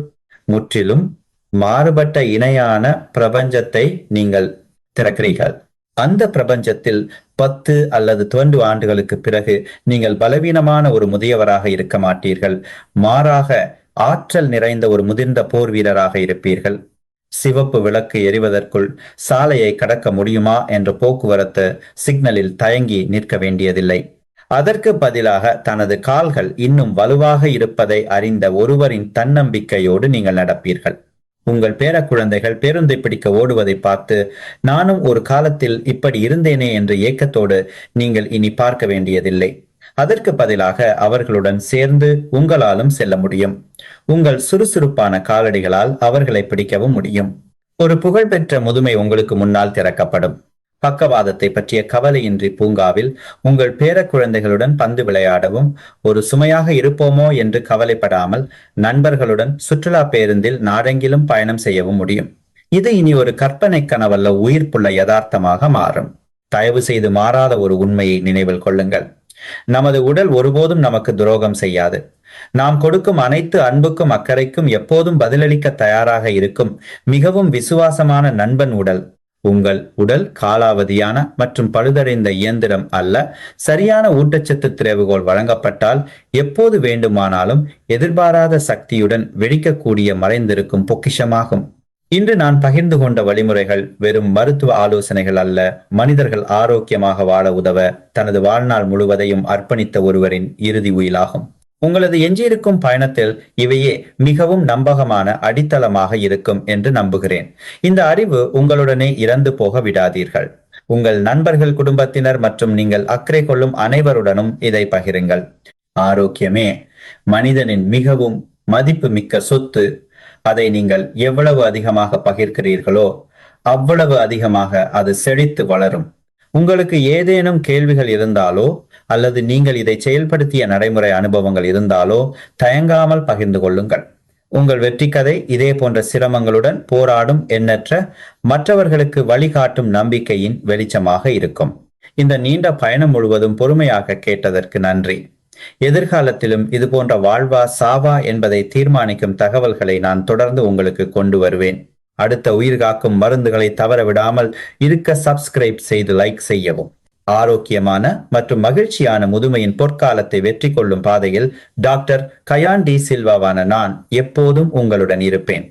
முற்றிலும் மாறுபட்ட இணையான பிரபஞ்சத்தை நீங்கள் திறக்கிறீர்கள். அந்த பிரபஞ்சத்தில் 10 அல்லது 12 ஆண்டுகளுக்கு பிறகு நீங்கள் பலவீனமான ஒரு முதியவராக இருக்க மாட்டீர்கள். மாறாக ஆற்றல் நிறைந்த ஒரு முதிர்ந்த போர் வீரராக இருப்பீர்கள். சிவப்பு விளக்கு எரிவதற்குள் சாலையை கடக்க முடியுமா என்ற போக்குவரத்து சிக்னலில் தயங்கி நிற்க வேண்டியதில்லை. அதற்கு பதிலாக தனது கால்கள் இன்னும் வலுவாக இருப்பதை அறிந்த ஒருவரின் தன்னம்பிக்கையோடு நீங்கள் நடப்பீர்கள். உங்கள் பேர குழந்தைகள் பேருந்தை பிடிக்க ஓடுவதை பார்த்து, நானும் ஒரு காலத்தில் இப்படி இருந்தேனே என்ற ஏக்கத்தோடு நீங்கள் இனி பார்க்க வேண்டியதில்லை. அதற்கு பதிலாக அவர்களுடன் சேர்ந்து உங்களாலும் செல்ல முடியும். உங்கள் சுறுசுறுப்பான காலடிகளால் அவர்களை பிடிக்கவும் முடியும். ஒரு புகழ்பெற்ற முதுமை உங்களுக்கு முன்னால் திறக்கப்படும். பக்கவாதத்தை பற்றிய கவலையின்றி பூங்காவில் உங்கள் பேர குழந்தைகளுடன் பந்து விளையாடவும், ஒரு சுமையாக இருப்போமோ என்று கவலைப்படாமல் நண்பர்களுடன் சுற்றுலா பேருந்தில் நாடெங்கிலும் பயணம் செய்யவும் முடியும். இது இனி ஒரு கற்பனை கனவல்ல, உயிர்ப்புள்ள யதார்த்தமாக மாறும். தயவு செய்து மாறாத ஒரு உண்மையை நினைவில் கொள்ளுங்கள். நமது உடல் ஒருபோதும் நமக்கு துரோகம் செய்யாது. நாம் கொடுக்கும் அனைத்து அன்புக்கும் அக்கறைக்கும் எப்போதும் பதிலளிக்க தயாராக இருக்கும் மிகவும் விசுவாசமான நண்பன் உடல். உங்கள் உடல் காலாவதியான மற்றும் பழுதடைந்த இயந்திரம் அல்ல. சரியான ஊட்டச்சத்து திறவுகோல் வழங்கப்பட்டால் எப்போது வேண்டுமானாலும் எதிர்பாராத சக்தியுடன் வெடிக்கக்கூடிய மறைந்திருக்கும் பொக்கிஷமாகும். இன்று நான் பகிர்ந்து கொண்ட வழிமுறைகள் வெறும் மருத்துவ ஆலோசனைகள் அல்ல. மனிதர்கள் ஆரோக்கியமாக வாழ உதவ தனது வாழ்நாள் முழுவதையும் அர்ப்பணித்த ஒருவரின் இறுதி உயிலாகும். உங்களது எஞ்சியிருக்கும் பயணத்தில் இவையே மிகவும் நம்பகமான அடித்தளமாக இருக்கும் என்று நம்புகிறேன். இந்த அறிவு உங்களுடனே இறந்து போக விடாதீர்கள். உங்கள் நண்பர்கள், குடும்பத்தினர் மற்றும் நீங்கள் அக்கறை கொள்ளும் அனைவருடனும் இதை பகிருங்கள். ஆரோக்கியமே மனிதனின் மிகவும் மதிப்பு மிக்க சொத்து. அதை நீங்கள் எவ்வளவு அதிகமாக பகிர்கிறீர்களோ அவ்வளவு அதிகமாக அது செழித்து வளரும். உங்களுக்கு ஏதேனும் கேள்விகள் இருந்தாலோ அல்லது நீங்கள் இதை செயல்படுத்திய நடைமுறை அனுபவங்கள் இருந்தாலோ தயங்காமல் பகிர்ந்து கொள்ளுங்கள். உங்கள் வெற்றி கதை இதே போன்ற சிரமங்களுடன் போராடும் எண்ணற்ற மற்றவர்களுக்கு வழிகாட்டும் நம்பிக்கையின் வெளிச்சமாக இருக்கும். இந்த நீண்ட பயணம் முழுவதும் பொறுமையாக கேட்டதற்கு நன்றி. எதிர்காலத்திலும் இது போன்ற வாழ்வா சாவா என்பதை தீர்மானிக்கும் தகவல்களை நான் தொடர்ந்து உங்களுக்கு கொண்டு வருவேன். அடுத்த உயிர் காக்கும் மருந்துகளை தவற விடாமல் இருக்க சப்ஸ்கிரைப் செய்து லைக் செய்யவும். ஆரோக்கியமான மற்றும் மகிழ்ச்சியான முதுமையின் பொற்காலத்தை வெற்றி கொள்ளும் பாதையில் டாக்டர் கயான் டி சில்வாவான நான் எப்போதும் உங்களுடன் இருப்பேன்.